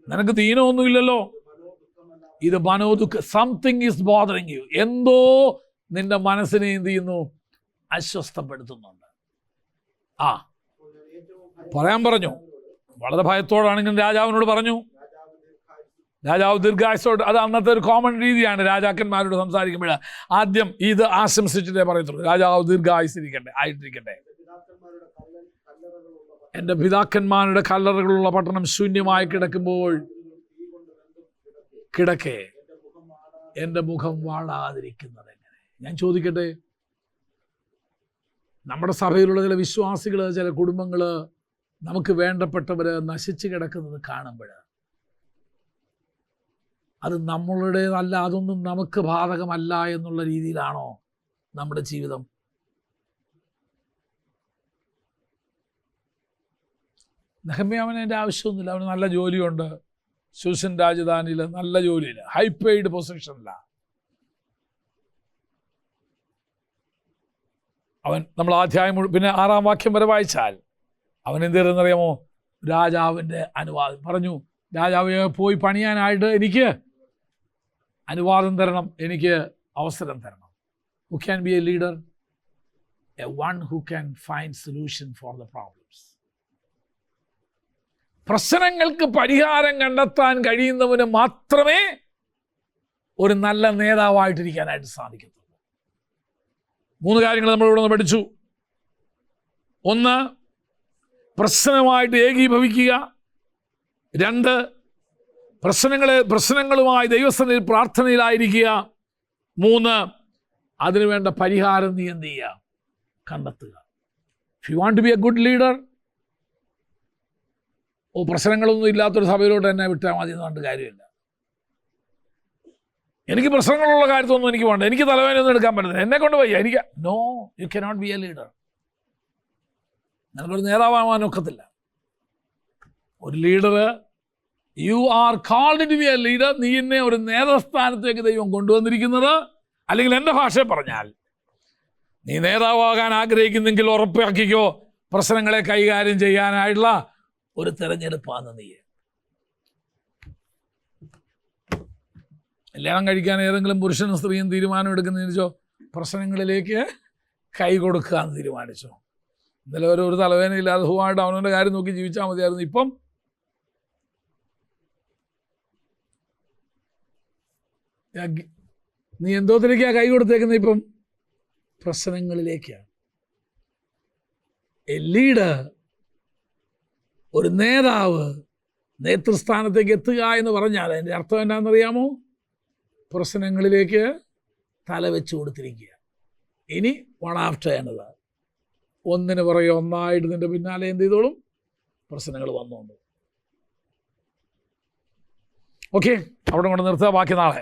നിനക്ക് ദീനമൊന്നുമില്ലല്ലോ. ഇത് മനോദുഃഖ, സംതിങ് ഈസ് ബോദറിങ് യു. എന്തോ നിന്റെ മനസ്സിനെ എന്ത് ചെയ്യുന്നു? അസ്വസ്ഥപ്പെടുത്തുന്നുണ്ട്. പറയാൻ പറഞ്ഞു. വളരെ ഭയത്തോടാണെങ്കിൽ രാജാവിനോട് പറഞ്ഞു. രാജാവ് ദീർഘായുസ്സോട്, അത് അന്നത്തെ ഒരു കോമൺ രീതിയാണ് രാജാക്കന്മാരോട് സംസാരിക്കുമ്പോൾ. ആദ്യം ഇത് ആശംസിച്ചിട്ടേ പറയത്തുള്ളൂ. രാജാവ് ദീർഘായുസിരിക്കട്ടെ, ആയിട്ടിരിക്കട്ടെ. എൻ്റെ പിതാക്കന്മാരുടെ കല്ലറകളുള്ള പട്ടണം ശൂന്യമായി കിടക്കുമ്പോൾ കിടക്കെ എൻ്റെ മുഖം വാടാതിരിക്കുന്നത് എങ്ങനെ? ഞാൻ ചോദിക്കട്ടെ, നമ്മുടെ സഭയിലുള്ള ചില വിശ്വാസികൾ, ചില കുടുംബങ്ങൾ, നമുക്ക് വേണ്ടപ്പെട്ടവർ നശിച്ചു കിടക്കുന്നത് കാണുമ്പോൾ അത് നമ്മളുടേതല്ല, അതൊന്നും നമുക്ക് ബാധകമല്ല എന്നുള്ള രീതിയിലാണോ നമ്മുടെ ജീവിതം? നെഹമ്യാവിന് അതിൻ്റെ ആവശ്യമൊന്നുമില്ല. അവന് നല്ല ജോലിയുണ്ട്, ശൂഷൻ രാജധാനിയിൽ നല്ല ജോലിയില്ല, ഹൈ പെയ്ഡ് പൊസിഷനില്ല. അവൻ, നമ്മൾ അധ്യായം പിന്നെ 6-ാം വാക്യം വരെ വായിച്ചാൽ അവൻ എന്ത് ചെയ്തെന്നറിയാമോ? രാജാവിൻ്റെ അനുവാദം പറഞ്ഞു. രാജാവ് പോയി പണിയാനായിട്ട് എനിക്ക് അനുവാദം തരണം, എനിക്ക് അവസരം തരണം. Who can be a leader? A one who can find solution for the problems. പ്രശ്നങ്ങൾക്ക് പരിഹാരം കണ്ടെത്താൻ കഴിയുന്നവന് മാത്രമേ ഒരു നല്ല നേതാവായിട്ടിരിക്കാനായിട്ട് സാധിക്കത്തുള്ളൂ. 3 കാര്യങ്ങൾ നമ്മളിവിടെ നിന്ന് പഠിച്ചു. 1, പ്രശ്നമായിട്ട് ഏകീഭവിക്കുക. 2, പ്രശ്നങ്ങളുമായി ദൈവസന്നിധിയിൽ പ്രാർത്ഥനയിലായിരിക്കുക. 3, അതിനുവേണ്ട പരിഹാരം നീ എന്ത് ചെയ്യുക? കണ്ടെത്തുക. If you want to be a good leader, പ്രശ്നങ്ങളൊന്നും ഇല്ലാത്തൊരു സഭയിലോട്ട് എന്നെ വിട്ടാൽ മതി എന്ന് പറഞ്ഞിട്ട് കാര്യമില്ല. എനിക്ക് പ്രശ്നങ്ങളുള്ള കാര്യത്തൊന്നും എനിക്ക് വേണ്ട, എനിക്ക് തലവേദനയൊന്നും എടുക്കാൻ പറ്റില്ല, എന്നെ കൊണ്ട് വയ്യ, എനിക്ക് no, you cannot be a leader. നിനക്കൊരു നേതാവാനൊക്കത്തില്ല. ഒരു leader, you are called to be a leader. നീ എന്നെ ഒരു നേതൃസ്ഥാനത്തേക്ക് ദൈവം കൊണ്ടുവന്നിരിക്കുന്നത്, അല്ലെങ്കിൽ എൻ്റെ ഭാഷയിൽ പറഞ്ഞാൽ, നീ നേതാവാകാൻ ആഗ്രഹിക്കുന്നെങ്കിൽ ഉറപ്പാക്കിക്കോ, പ്രശ്നങ്ങളെ കൈകാര്യം ചെയ്യാനായിട്ടുള്ള ഒരു തെരഞ്ഞെടുപ്പാണ് നീ. കല്യാണം കഴിക്കാൻ ഏതെങ്കിലും പുരുഷനും സ്ത്രീയും തീരുമാനം എടുക്കുന്നതെന്ന് വെച്ചോ, പ്രശ്നങ്ങളിലേക്ക് കൈ കൊടുക്കാന്ന് തീരുമാനിച്ചോ. ഇന്നലെ ഒരു തലവേദനയില്ലാതെ സുഖമായിട്ട് അവനവൻ്റെ കാര്യം നോക്കി ജീവിച്ചാൽ മതിയായിരുന്നു. ഇപ്പം നീ എന്തോത്തിലേക്കാണ് കൈ കൊടുത്തേക്കുന്നത്? ഇപ്പം പ്രശ്നങ്ങളിലേക്കാണ്. എ ലീഡർ, ഒരു നേതാവ് നേതൃസ്ഥാനത്തേക്ക് എത്തുക എന്ന് പറഞ്ഞാൽ അതിൻ്റെ അർത്ഥം എന്താണെന്നറിയാമോ? പ്രശ്നങ്ങളിലേക്ക് തലവെച്ച് കൊടുത്തിരിക്കുക. ഇനി വൺ ആഫ്റ്റർ എന്നത് ഒന്നിന് പുറകെ ഒന്നായിട്ട് നിൻ്റെ പിന്നാലെ എന്ത് ചെയ്തോളും? പ്രശ്നങ്ങൾ വന്നുകൊണ്ട്. ഓക്കെ, അവിടെ കൊണ്ട് നിർത്തുക, ബാക്കി നാളെ.